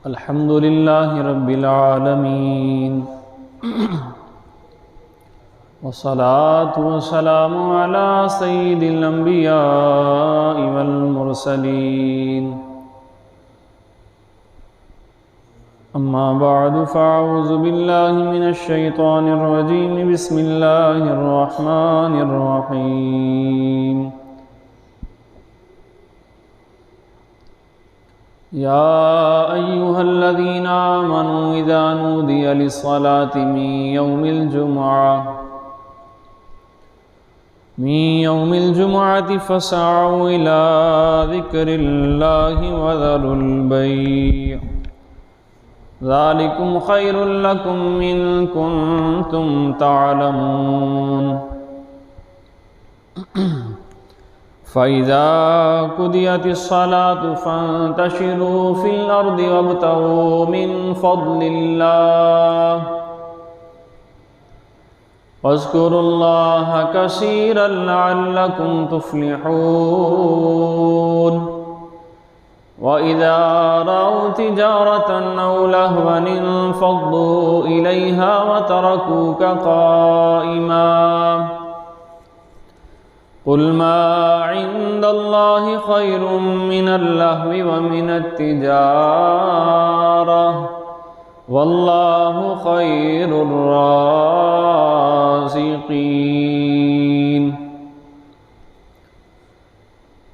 الحمد لله رب العالمين والصلاة والسلام على سيد الأنبياء والمرسلين أما بعد فأعوذ بالله من الشيطان الرجيم بسم الله الرحمن الرحيم يا أيها الذين آمنوا إذا نودي للصلاة من يوم الجمعة فاسعوا إلى ذكر الله وذروا البيع ذلكم خير لكم إن كنتم تعلمون فإذا قضيت الصلاة فانتشروا في الأرض وابتغوا من فضل الله واذكروا الله كثيرا لعلكم تفلحون وإذا رأوا تجارة أو لهوا انفضوا إليها وتركوك قائما قل ما عند الله خير من اللهو ومن التجارة والله خير الرازقين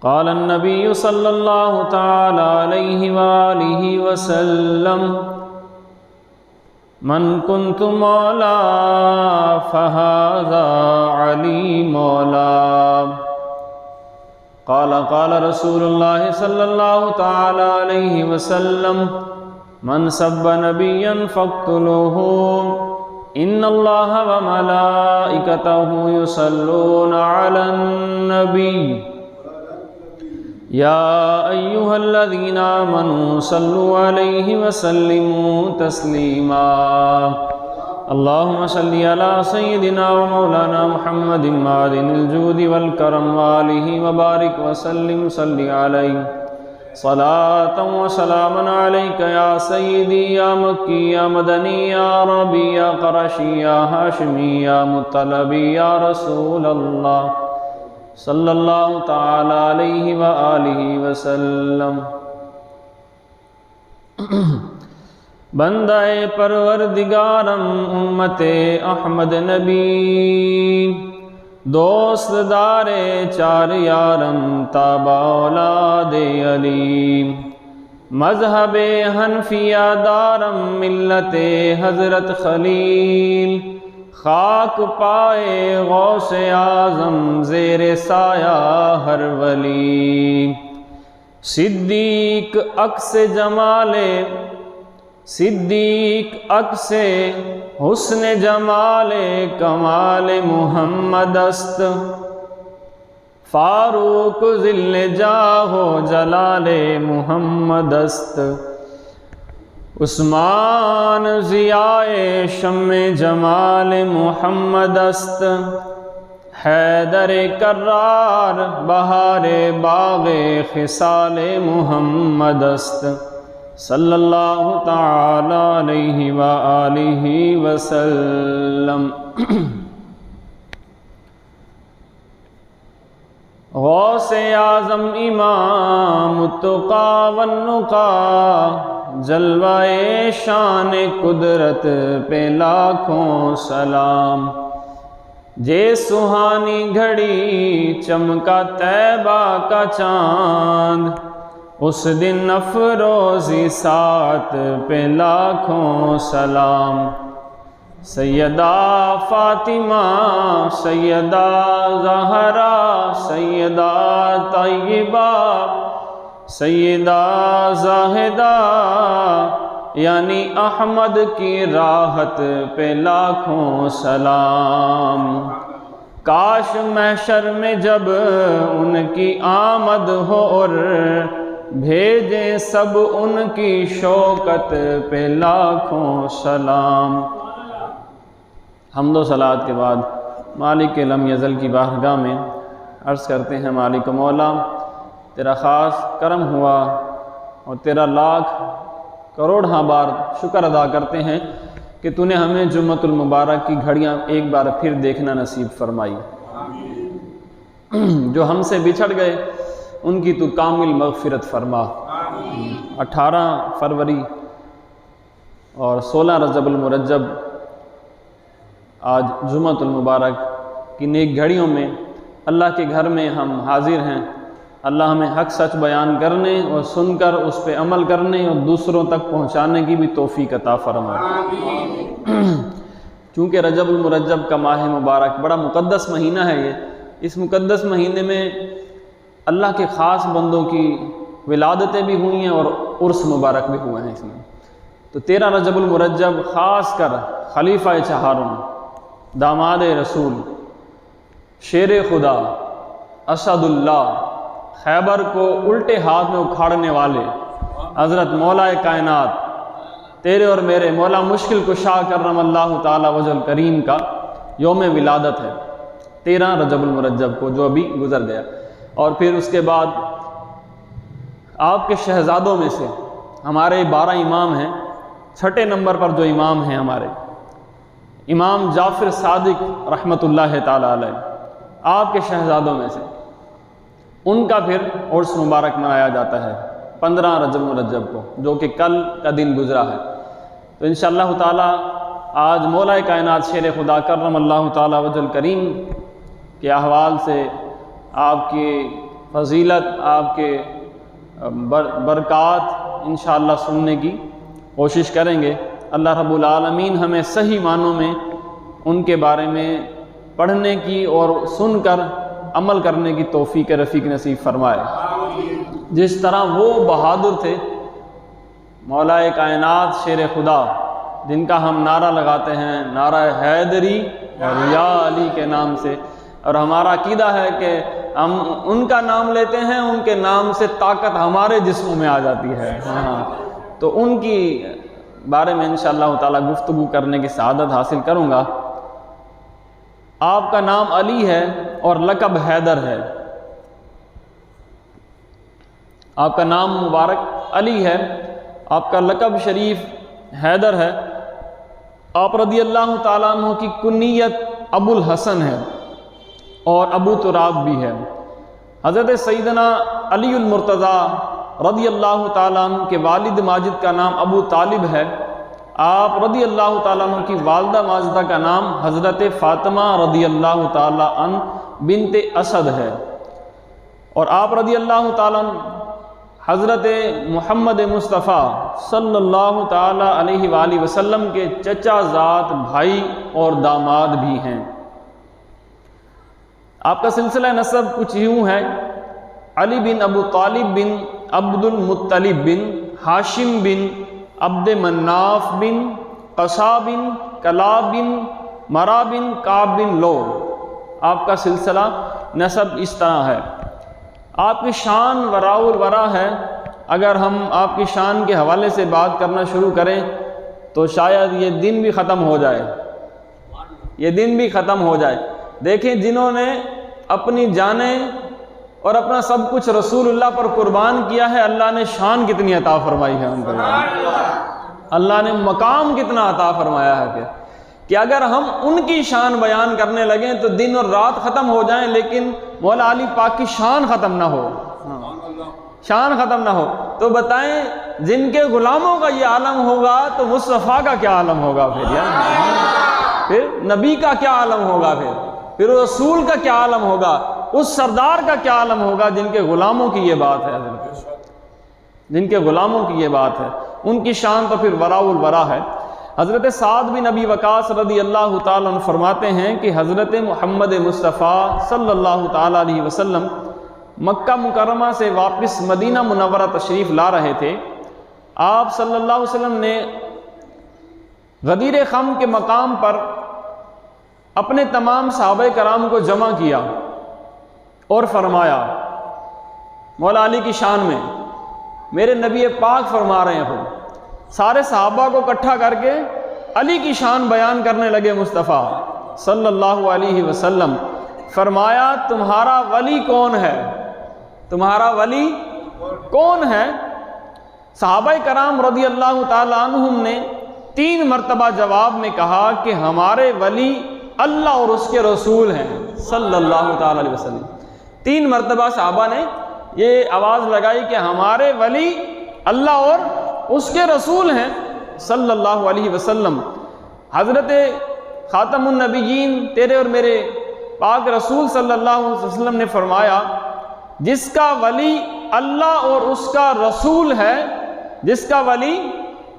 قال النبي صلى الله تعالى عليه وآله وسلم من كنت مولا فهذا علي مولا قال رسول الله صلى الله تعالى عليه وسلم من سب نبيا فاقتلوه إن الله وملائكته يصلون على النبي يا أيها الذين آمنوا صلوا عليه وسلموا تسليما اللهم صل على سيدنا ومولانا محمد معدن الجود والكرم وآله وبارك وسلم صل عليه صلاة وسلاما عليك يا سيدي يا مكي يا مدني يا عربي يا قرشي يا هاشمي يا مطلبي يا رسول الله صلی اللہ تعالی علیہ وآلہ وسلم بندہ پروردگارم امت احمد نبی دوست دار چار یارم تابع اولاد علی مذہب حنفیہ دارم ملت حضرت خلیل خاک پائے غوث اعظم زیر سایہ ہر ولی صدیق عکس جمال صدیق عکس حسن جمال کمال محمد است فاروق ذل جاہ و جلال محمد است عثمان ضیاء شم جمال محمد است حیدر کرار بہار باغ خصال محمد است صلی اللہ تعالی علیہ وآلہ وسلم غوث اعظم امام التقی والنقی جلوہ شان قدرت پہ لاکھوں سلام جے سہانی گھڑی چمکا طیبہ کا چاند اس دن افروزی سات پہ لاکھوں سلام سیدہ فاطمہ سیدہ زہرا سیدہ طیبہ سیدہ زاہدہ یعنی احمد کی راحت پہ لاکھوں سلام کاش محشر میں جب ان کی آمد ہو اور بھیجیں سب ان کی شوکت پہ لاکھوں سلام حمد و صلوات کے بعد مالک لم یزل کی بارگاہ میں عرض کرتے ہیں مالک مولا تیرا خاص کرم ہوا اور تیرا لاکھ کروڑ بار شکر ادا کرتے ہیں کہ تو نے ہمیں جمعۃ المبارک کی گھڑیاں ایک بار پھر دیکھنا نصیب فرمائی۔ جو ہم سے بچھڑ گئے ان کی تو کامل مغفرت فرما۔ 18 فروری اور 16 رجب المرجب آج جمعۃ المبارک کی نیک گھڑیوں میں اللہ کے گھر میں ہم حاضر ہیں۔ اللہ ہمیں حق سچ بیان کرنے اور سن کر اس پہ عمل کرنے اور دوسروں تک پہنچانے کی بھی توفیق عطا فرمائے۔ چونکہ رجب المرجب کا ماہ مبارک بڑا مقدس مہینہ ہے، اس مقدس مہینے میں اللہ کے خاص بندوں کی ولادتیں بھی ہوئی ہیں اور عرس مبارک بھی ہوئے ہیں اس میں۔ تو 13 رجب المرجب خاص کر خلیفہ چہارم، داماد رسول، شیر خدا، اسد اللہ، خیبر کو الٹے ہاتھ میں اکھاڑنے والے حضرت مولا کائنات تیرے اور میرے مولا مشکل کشا کرم اللہ تعالی وجہ الکریم کا یوم ولادت ہے 13 رجب المرجب کو، جو ابھی گزر گیا۔ اور پھر اس کے بعد آپ کے شہزادوں میں سے ہمارے 12 امام ہیں، 6 نمبر پر جو امام ہیں ہمارے امام جعفر صادق رحمۃ اللہ تعالی علیہ، آپ کے شہزادوں میں سے ان کا پھر عرس مبارک منایا جاتا ہے 15 رجب المرجب کو، جو کہ کل کا دن گزرا ہے۔ تو انشاءاللہ تعالی آج مولا کائنات شیر خدا کرم اللہ تعالی وجہ الکریم کے احوال سے، آپ کی فضیلت، آپ کے برکات انشاءاللہ سننے کی کوشش کریں گے۔ اللہ رب العالمین ہمیں صحیح معنوں میں ان کے بارے میں پڑھنے کی اور سن کر عمل کرنے کی توفیق رفیق نصیب فرمائے۔ جس طرح وہ بہادر تھے مولا کائنات شیر خدا، جن کا ہم نعرہ لگاتے ہیں، نعرہ حیدری اور یا علی کے نام سے، اور ہمارا عقیدہ ہے کہ ہم ان کا نام لیتے ہیں، ان کے نام سے طاقت ہمارے جسموں میں آ جاتی ہے۔ تو ان کی بارے میں انشاءاللہ تعالی گفتگو کرنے کی سعادت حاصل کروں گا۔ آپ کا نام علی ہے اور لقب حیدر ہے۔ آپ کا نام مبارک علی ہے، آپ کا لقب شریف حیدر ہے۔ آپ رضی اللہ تعالیٰ عنہ کی کنیت ابو الحسن ہے اور ابو تراب بھی ہے۔ حضرت سیدنا علی المرتضیٰ رضی اللہ تعالیٰ عنہ کے والد ماجد کا نام ابو طالب ہے۔ آپ رضی اللہ تعالیٰ عنہ کی والدہ ماجدہ کا نام حضرت فاطمہ رضی اللہ تعالیٰ عنہ بنت اسد ہے، اور آپ رضی اللہ تعالیٰ عنہ حضرت محمد مصطفیٰ صلی اللہ تعالیٰ علیہ وآلہ وسلم کے چچا زاد بھائی اور داماد بھی ہیں۔ آپ کا سلسلہ نسب کچھ یوں ہے: علی بن ابو طالب بن عبد المطلب بن ہاشم بن عبد مناف بن قصا بن کلاب بن مرا بن کعب بن لو۔ آپ کا سلسلہ نسب اس طرح ہے۔ آپ کی شان وراء الورا ہے۔ اگر ہم آپ کی شان کے حوالے سے بات کرنا شروع کریں تو شاید یہ دن بھی ختم ہو جائے، یہ دن بھی ختم ہو جائے۔ دیکھیں، جنہوں نے اپنی جانیں اور اپنا سب کچھ رسول اللہ پر قربان کیا ہے، اللہ نے شان کتنی عطا فرمائی ہے ان کو، اللہ نے مقام کتنا عطا فرمایا ہے کہ اگر ہم ان کی شان بیان کرنے لگیں تو دن اور رات ختم ہو جائیں، لیکن مولا علی پاک کی شان ختم نہ ہو، شان ختم نہ ہو۔ تو بتائیں، جن کے غلاموں کا یہ عالم ہوگا تو مصطفیٰ کا کیا عالم ہوگا، پھر نبی کا کیا عالم ہوگا، پھر رسول کا کیا عالم ہوگا، اس سردار کا کیا عالم ہوگا جن کے غلاموں کی یہ بات ہے، جن کے غلاموں کی یہ بات ہے۔ ان کی شان تو پھر وراء الورا ہے۔ حضرت سعد بن ابی وقاص رضی اللہ تعالیٰ عنہ فرماتے ہیں کہ حضرت محمد مصطفیٰ صلی اللہ تعالیٰ علیہ وسلم مکہ مکرمہ سے واپس مدینہ منورہ تشریف لا رہے تھے۔ آپ صلی اللہ علیہ وسلم نے غدیر خم کے مقام پر اپنے تمام صحابہ کرام کو جمع کیا اور فرمایا، مولا علی کی شان میں میرے نبی پاک فرما رہے ہیں، سارے صحابہ کو اکٹھا کر کے علی کی شان بیان کرنے لگے مصطفیٰ صلی اللہ علیہ وسلم۔ فرمایا، تمہارا ولی کون ہے؟ تمہارا ولی کون ہے؟ صحابہ کرام رضی اللہ تعالیٰ عنہم نے 3 مرتبہ جواب میں کہا کہ ہمارے ولی اللہ اور اس کے رسول ہیں صلی اللہ تعالیٰ علیہ وسلم۔ 3 مرتبہ صحابہ نے یہ آواز لگائی کہ ہمارے ولی اللہ اور اس کے رسول ہیں صلی اللہ علیہ وسلم۔ حضرت خاتم النبیین تیرے اور میرے پاک رسول صلی اللہ علیہ وسلم نے فرمایا جس کا ولی اللہ اور اس کا رسول ہے، جس کا ولی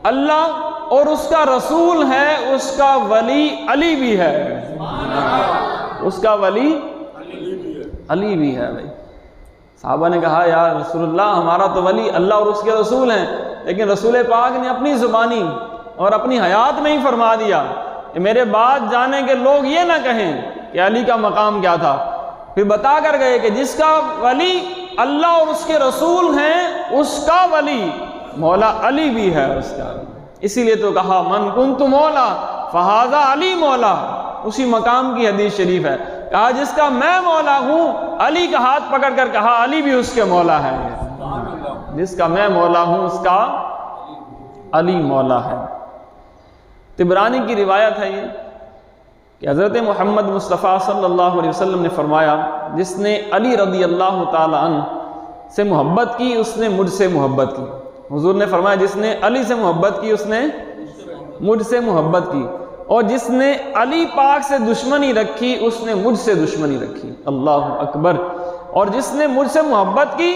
اللہ اور اس کا رسول ہے، اس کا ولی علی بھی ہے، اس کا ولی علی بھی ہے۔ بھائی صحابہ نے کہا یا رسول اللہ ہمارا تو ولی اللہ اور اس کے رسول ہیں، لیکن رسول پاک نے اپنی زبانی اور اپنی حیات میں ہی فرما دیا کہ میرے بعد جانے کے لوگ یہ نہ کہیں کہ علی کا مقام کیا تھا۔ پھر بتا کر گئے کہ جس کا ولی اللہ اور اس کے رسول ہیں اس کا ولی مولا علی بھی ہے اس کا۔ اسی لیے تو کہا من کنت مولا فہذا علی مولا، اسی مقام کی حدیث شریف ہے۔ کہا جس کا میں مولا ہوں، علی کا ہاتھ پکڑ کر کہا علی بھی اس کے مولا ہے، جس کا میں مولا ہوں اس کا علی مولا ہے۔ طبرانی کی روایت ہے یہ کہ حضرت محمد مصطفیٰ صلی اللہ علیہ وسلم نے فرمایا جس نے علی رضی اللہ تعالی عنہ سے محبت کی اس نے مجھ سے محبت کی۔ حضور نے فرمایا جس نے علی سے محبت کی اس نے مجھ سے محبت کی، اور جس نے علی پاک سے دشمنی رکھی اس نے مجھ سے دشمنی رکھی۔ اللہ اکبر۔ اور جس نے مجھ سے محبت کی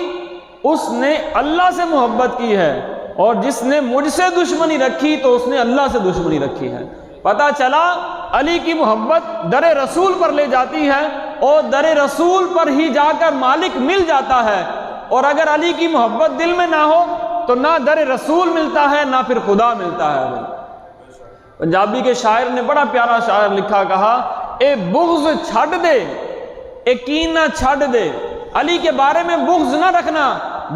اس نے اللہ سے محبت کی ہے، اور جس نے مجھ سے دشمنی رکھی تو اس نے اللہ سے دشمنی رکھی ہے۔ پتہ چلا علی کی محبت در رسول پر لے جاتی ہے، اور در رسول پر ہی جا کر مالک مل جاتا ہے، اور اگر علی کی محبت دل میں نہ ہو تو نہ در رسول ملتا ہے نہ پھر خدا ملتا ہے۔ پنجابی کے شاعر نے بڑا پیارا شاعر لکھا، کہا اے بغض چھڑ دے اے کینہ چھڑ دے، علی کے بارے میں بغض نہ رکھنا،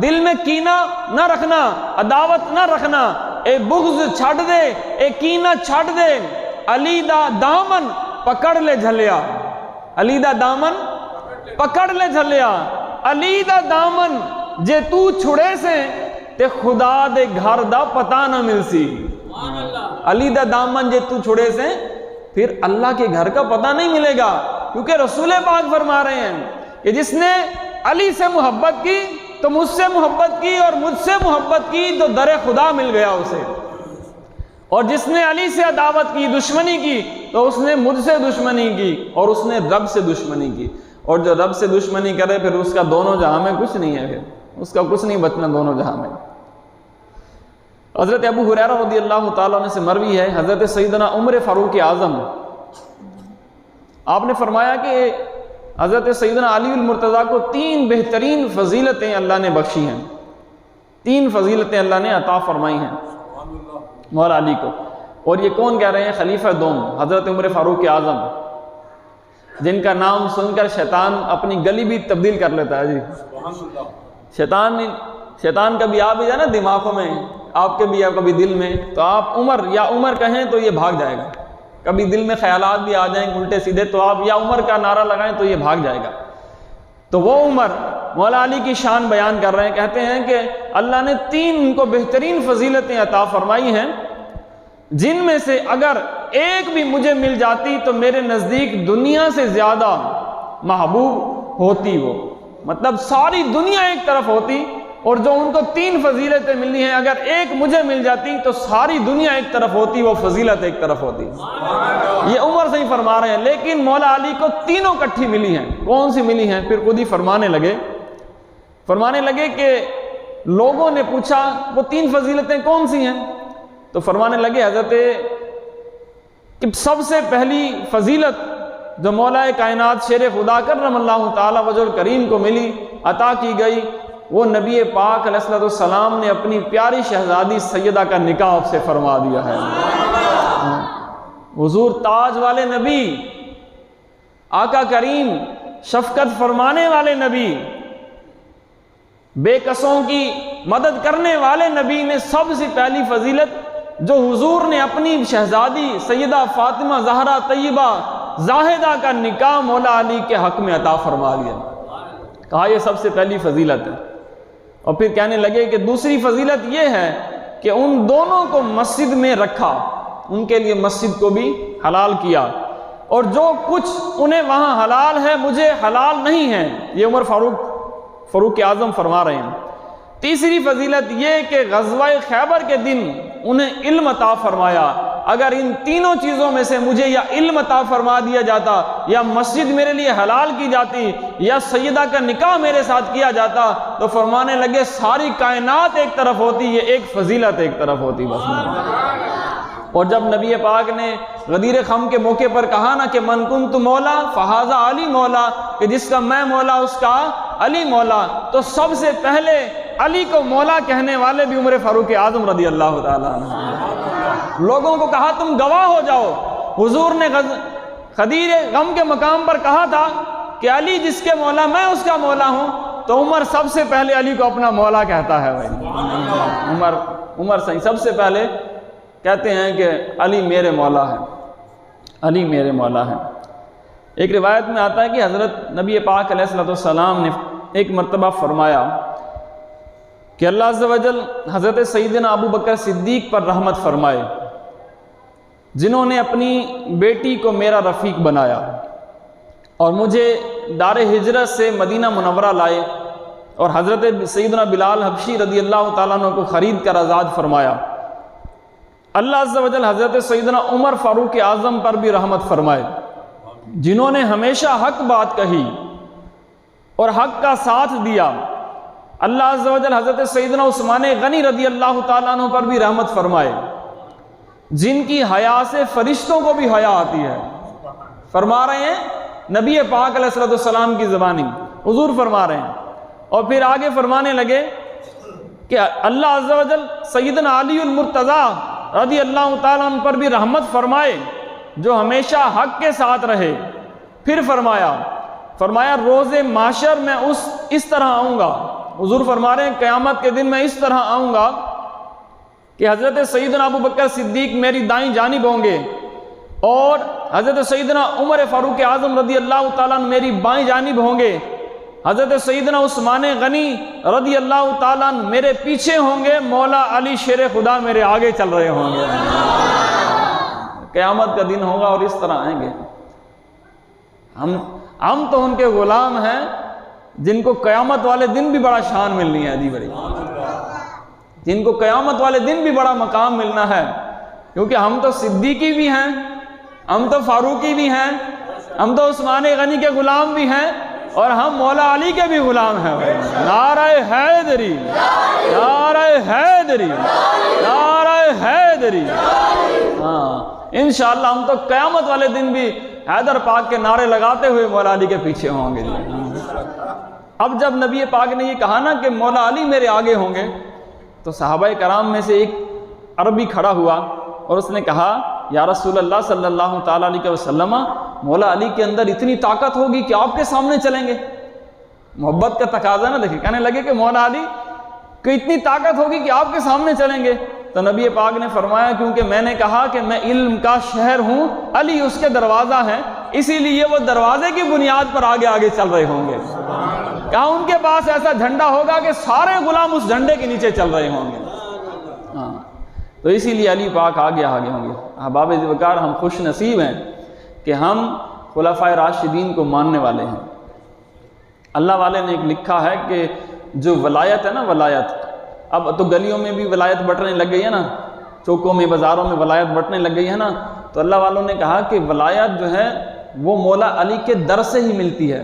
دل میں کینہ نہ رکھنا، عداوت نہ رکھنا۔ اے بغض چھڑ دے اے کینہ چھڑ دے، علی دا دامن پکڑ لے جھلیا، علی دا دامن پکڑ لے جھلیا، علی دا دامن جے تو چھڑے سے تے خدا دے گھر دا پتہ نہ مل سی۔ علی دا دامن جے تو چھڑے سے پھر اللہ کے گھر کا پتہ نہیں ملے گا، کیونکہ رسول پاک فرما رہے ہیں کہ جس نے علی سے محبت کی تو مجھ سے محبت کی، اور مجھ سے محبت کی تو در خدا مل گیا اسے، اور جس نے علی سے عداوت کی دشمنی کی تو اس نے مجھ سے دشمنی کی، اور اس نے رب سے دشمنی کی، اور جو رب سے دشمنی کرے پھر اس کا دونوں جہاں میں کچھ نہیں ہے، پھر اس کا کچھ نہیں بچنا دونوں جہاں میں۔ حضرت ابو ہریرہ رضی اللہ تعالیٰ عنہ سے مروی ہے، حضرت سیدنا عمر فاروق اعظم آپ نے فرمایا کہ حضرت سیدنا علی المرتضیٰ کو 3 بہترین فضیلتیں اللہ نے بخشی ہیں، 3 فضیلتیں اللہ نے عطا فرمائی ہیں مولا علی کو۔ اور یہ کون کہہ رہے ہیں؟ خلیفہ دوم حضرت عمر فاروق اعظم، جن کا نام سن کر شیطان اپنی گلی بھی تبدیل کر لیتا ہے۔ جی شیطان کبھی آ بھی جائے نا دماغوں میں، آپ کے بھی یا کبھی دل میں، تو آپ عمر یا عمر کہیں تو یہ بھاگ جائے گا۔ کبھی دل میں خیالات بھی آ جائیں الٹے سیدھے تو آپ یا عمر کا نعرہ لگائیں تو یہ بھاگ جائے گا۔ تو وہ عمر مولا علی کی شان بیان کر رہے ہیں، کہتے ہیں کہ اللہ نے 3 ان کو بہترین فضیلتیں عطا فرمائی ہیں، جن میں سے اگر ایک بھی مجھے مل جاتی تو میرے نزدیک دنیا سے زیادہ محبوب ہوتی وہ، مطلب ساری دنیا ایک طرف ہوتی، اور جو ان کو 3 فضیلتیں ملی ہیں اگر ایک مجھے مل جاتی تو ساری دنیا ایک طرف ہوتی، وہ فضیلت ایک طرف ہوتی۔ یہ عمر سے ہی فرما رہے ہیں، لیکن مولا علی کو تینوں کٹھی ملی ہیں۔ کون سی ملی ہیں؟ پھر خود ہی فرمانے لگے کہ لوگوں نے پوچھا وہ 3 فضیلتیں کون سی ہیں؟ تو فرمانے لگے حضرت کہ سب سے پہلی فضیلت جو مولا کائنات شیر خدا کرم اللہ تعالی وجہ الکریم کو ملی، عطا کی گئی، وہ نبی پاک علیہ السلام نے اپنی پیاری شہزادی سیدہ کا نکاح آپ سے فرما دیا ہے۔ حضور تاج والے نبی، آقا کریم شفقت فرمانے والے نبی، بے کسوں کی مدد کرنے والے نبی نے سب سے پہلی فضیلت جو حضور نے اپنی شہزادی سیدہ فاطمہ زہرا طیبہ زاہدہ کا نکاح مولا علی کے حق میں عطا فرما دیا۔ کہا یہ سب سے پہلی فضیلت ہے۔ اور پھر کہنے لگے کہ دوسری فضیلت یہ ہے کہ ان دونوں کو مسجد میں رکھا، ان کے لیے مسجد کو بھی حلال کیا، اور جو کچھ انہیں وہاں حلال ہے مجھے حلال نہیں ہے۔ یہ عمر فاروق اعظم فرما رہے ہیں۔ تیسری فضیلت یہ کہ غزوہ خیبر کے دن انہیں علم عطا فرمایا۔ اگر ان تینوں چیزوں میں سے مجھے یا علم عطا فرما دیا جاتا، یا مسجد میرے لیے حلال کی جاتی، یا سیدہ کا نکاح میرے ساتھ کیا جاتا، تو فرمانے لگے ساری کائنات ایک طرف ہوتی، یہ ایک فضیلت ایک طرف ہوتی بس۔ اور جب نبی پاک نے غدیر خم کے موقع پر کہا نا کہ من کنت مولا فہذا علی مولا، کہ جس کا میں مولا اس کا علی مولا، تو سب سے پہلے علی کو مولا کہنے والے بھی عمر فاروق اعظم رضی اللہ تعالیٰ عنہ۔ لوگوں کو کہا تم گواہ ہو جاؤ، حضور نے غدیر غم کے مقام پر کہا تھا کہ علی جس کے مولا میں اس کا مولا ہوں، تو عمر سب سے پہلے علی کو اپنا مولا کہتا ہے بھائی۔ عمر صحیح سب سے پہلے کہتے ہیں کہ علی میرے مولا ہے، علی میرے مولا ہے۔ ایک روایت میں آتا ہے کہ حضرت نبی پاک علیہ السلام نے ایک مرتبہ فرمایا کہ اللہ عز و جل حضرت سیدنا ابو بکر صدیق پر رحمت فرمائے، جنہوں نے اپنی بیٹی کو میرا رفیق بنایا اور مجھے دار ہجرت سے مدینہ منورہ لائے، اور حضرت سیدنا بلال حبشی رضی اللہ تعالیٰ عنہ کو خرید کر آزاد فرمایا۔ اللہ عز و جل حضرت سیدنا عمر فاروق اعظم پر بھی رحمت فرمائے، جنہوں نے ہمیشہ حق بات کہی اور حق کا ساتھ دیا۔ اللہ عز و جل حضرت سیدنا عثمان غنی رضی اللہ تعالیٰ عنہ پر بھی رحمت فرمائے، جن کی حیا سے فرشتوں کو بھی حیا آتی ہے۔ فرما رہے ہیں نبی پاک علیہ السلام کی زبانی، حضور فرما رہے ہیں۔ اور پھر آگے فرمانے لگے کہ اللہ عز و جل سیدنا علی المرتضیٰ رضی اللہ تعالیٰ عنہ پر بھی رحمت فرمائے، جو ہمیشہ حق کے ساتھ رہے۔ پھر فرمایا روز معاشر میں اس طرح آؤں گا، حضور فرما رہے ہیں قیامت کے دن میں اس طرح آؤں گا کہ حضرت سیدنا ابو بکر صدیق میری دائیں جانب ہوں گے، اور حضرت سیدنا عمر فاروق اعظم رضی اللہ تعالیٰ عنہ میری بائیں جانب ہوں گے، حضرت سیدنا عثمان غنی رضی اللہ تعالیٰ عنہ میرے پیچھے ہوں گے، مولا علی شیر خدا میرے آگے چل رہے ہوں گے۔ قیامت کا دن ہوگا اور اس طرح آئیں گے۔ ہم تو ان کے غلام ہیں جن کو قیامت والے دن بھی بڑا شان ملنی ہے، جی بڑی، جن کو قیامت والے دن بھی بڑا مقام ملنا ہے، کیونکہ ہم تو صدیقی بھی ہیں، ہم تو فاروقی بھی ہیں، ہم تو عثمان غنی کے غلام بھی ہیں، اور ہم مولا علی کے بھی غلام ہیں۔ نعرہ حیدری، نعرہ حیدری، نعرہ حیدری۔ ہاں انشاءاللہ ہم تو قیامت والے دن بھی حیدر پاک کے نعرے لگاتے ہوئے مولا علی کے پیچھے ہوں گے۔ اب جب نبی پاک نے یہ کہا نا کہ مولا علی میرے آگے ہوں گے، تو صحابہ کرام میں سے ایک عربی کھڑا ہوا اور اس نے کہا یا رسول اللہ صلی اللہ تعالیٰ علیہ وسلم، مولا علی کے اندر اتنی طاقت ہوگی کہ آپ کے سامنے چلیں گے؟ محبت کا تقاضا نہ دیکھیں، کہنے لگے کہ مولا علی کہ اتنی طاقت ہوگی کہ آپ کے سامنے چلیں گے؟ تو نبی پاک نے فرمایا کیونکہ میں نے کہا کہ میں علم کا شہر ہوں، علی اس کے دروازہ ہیں، اسی لیے وہ دروازے کی بنیاد پر آگے آگے چل رہے ہوں گے۔ کہا ان کے پاس ایسا جھنڈا ہوگا کہ سارے غلام اس جھنڈے کے نیچے چل رہے ہوں گے۔ ہاں تو اسی لیے علی پاک آگے آگے ہوں گے۔ احباب ذوالفقار، ہم خوش نصیب ہیں کہ ہم خلفائے راشدین کو ماننے والے ہیں۔ اللہ والے نے ایک لکھا ہے کہ جو ولایت ہے نا، ولایت، اب تو گلیوں میں بھی ولایت بٹنے لگ گئی ہے نا، چوکوں میں بازاروں میں ولایت بٹنے لگ گئی ہے نا، تو اللہ والوں نے کہا کہ ولایت جو ہے وہ مولا علی کے در سے ہی ملتی ہے۔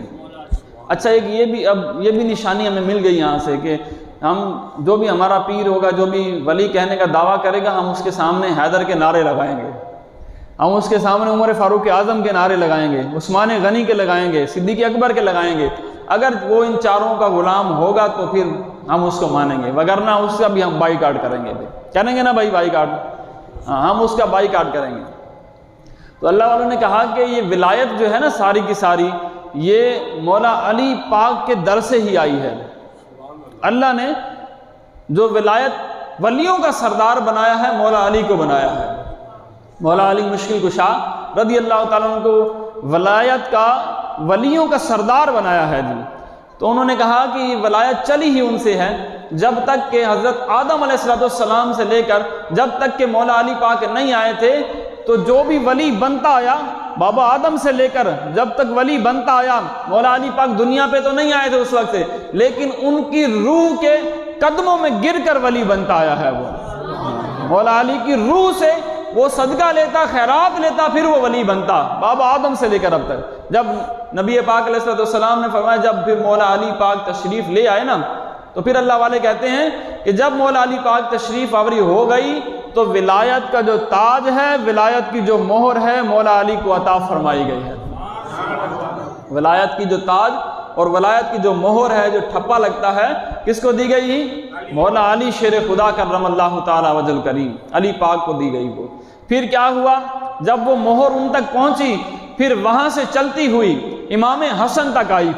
اچھا ایک یہ بھی نشانی ہمیں مل گئی یہاں سے کہ ہم جو بھی ہمارا پیر ہوگا، جو بھی ولی کہنے کا دعویٰ کرے گا، ہم اس کے سامنے حیدر کے نعرے لگائیں گے، ہم اس کے سامنے عمر فاروق اعظم کے نعرے لگائیں گے، عثمان غنی کے لگائیں گے، صدیق اکبر کے لگائیں گے۔ اگر وہ ان چاروں کا غلام ہوگا تو پھر ہم اس کو مانیں گے، وگرنہ اس کا بھی ہم بائی کاٹ کریں گے۔ کہیں گے نا بھائی بائی کاٹ، ہاں ہم اس کا بائی کاٹ کریں گے۔ تو اللہ والوں نے کہا کہ یہ ولایت جو ہے نا ساری کی ساری، یہ مولا علی پاک کے در سے ہی آئی ہے۔ اللہ نے جو ولایت ولیوں کا سردار بنایا ہے، مولا علی کو بنایا ہے۔ مولا علی مشکل کشا رضی اللہ تعالیٰ عنہ کو ولایت کا، ولیوں کا سردار بنایا ہے جی۔ تو انہوں نے کہا کہ یہ ولایت چلی ہی ان سے ہے جب تک کہ حضرت آدم علیہ السلام سے لے کر جب تک کہ مولا علی پاک نہیں آئے تھے، تو جو بھی ولی بنتا آیا بابا آدم سے لے کر جب تک ولی بنتا آیا، مولا علی پاک دنیا پہ تو نہیں آئے تھے اس وقت سے، لیکن ان کی روح کے قدموں میں گر کر ولی بنتا آیا ہے وہ مولا علی کی روح سے وہ صدقہ لیتا، خیرات لیتا، پھر وہ ولی بنتا، بابا آدم سے لے کر اب تک۔ جب نبی پاک علیہ السلام نے فرمایا جب پھر مولا علی پاک تشریف لے آئے نا، تو پھر اللہ والے کہتے ہیں کہ جب مولا علی پاک تشریف آوری ہو گئی تو ولایت کا جو تاج ہے، ولایت کی جو مہر ہے، مولا علی کو عطا فرمائی گئی ہے۔ ولایت کی جو تاج اور ولایت کی جو مہر ہے، جو ٹھپا لگتا ہے، کس کو دی گئی؟ مولا علی شیر خدا کرم اللہ تعالی وجل کریم، علی پاک کو دی گئی وہ۔ پھر کیا ہوا؟ جب وہ مہر ان تک پہنچی، پھر وہاں سے چلتی ہوئی امام حسن تک آئی،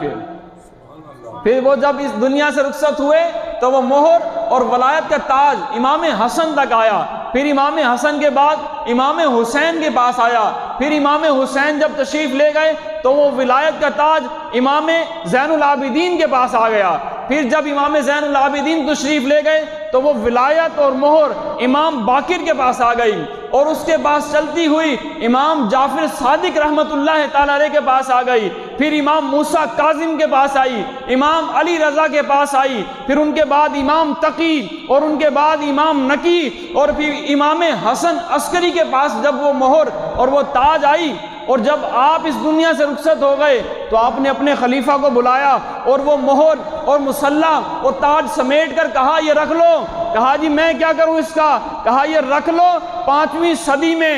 پھر وہ جب اس دنیا سے رخصت ہوئے تو وہ مہر اور ولایت کا تاج امام حسن تک آیا، پھر امام حسن کے بعد امام حسین کے پاس آیا، پھر امام حسین جب تشریف لے گئے تو وہ ولایت کا تاج امام زین العابدین کے پاس آ گیا، پھر جب امام زین العابدین تشریف لے گئے تو وہ ولایت اور مہر امام باقر کے پاس آ گئی، اور اس کے پاس چلتی ہوئی امام جعفر صادق رحمت اللہ تعالی علیہ کے پاس آ گئی، پھر امام موسیٰ کاظم کے پاس آئی، امام علی رضا کے پاس آئی، پھر ان کے بعد امام تقی، اور ان کے بعد امام نقی، اور پھر امام حسن عسکری کے پاس جب وہ مہر اور وہ تاج آئی، اور جب آپ اس دنیا سے رخصت ہو گئے تو آپ نے اپنے خلیفہ کو بلایا اور وہ مہر اور مصلح اور تاج سمیٹ کر کہا یہ رکھ لو۔ کہا جی میں کیا کروں اس کا؟ کہا یہ رکھ لو، 5ویں صدی میں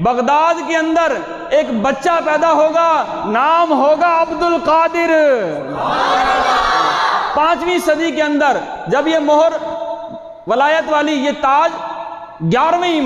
بغداد کے اندر ایک بچہ پیدا ہوگا، نام ہوگا عبد القادر۔ 5ویں صدی کے اندر جب یہ مہر ولایت والی یہ تاج 11ویں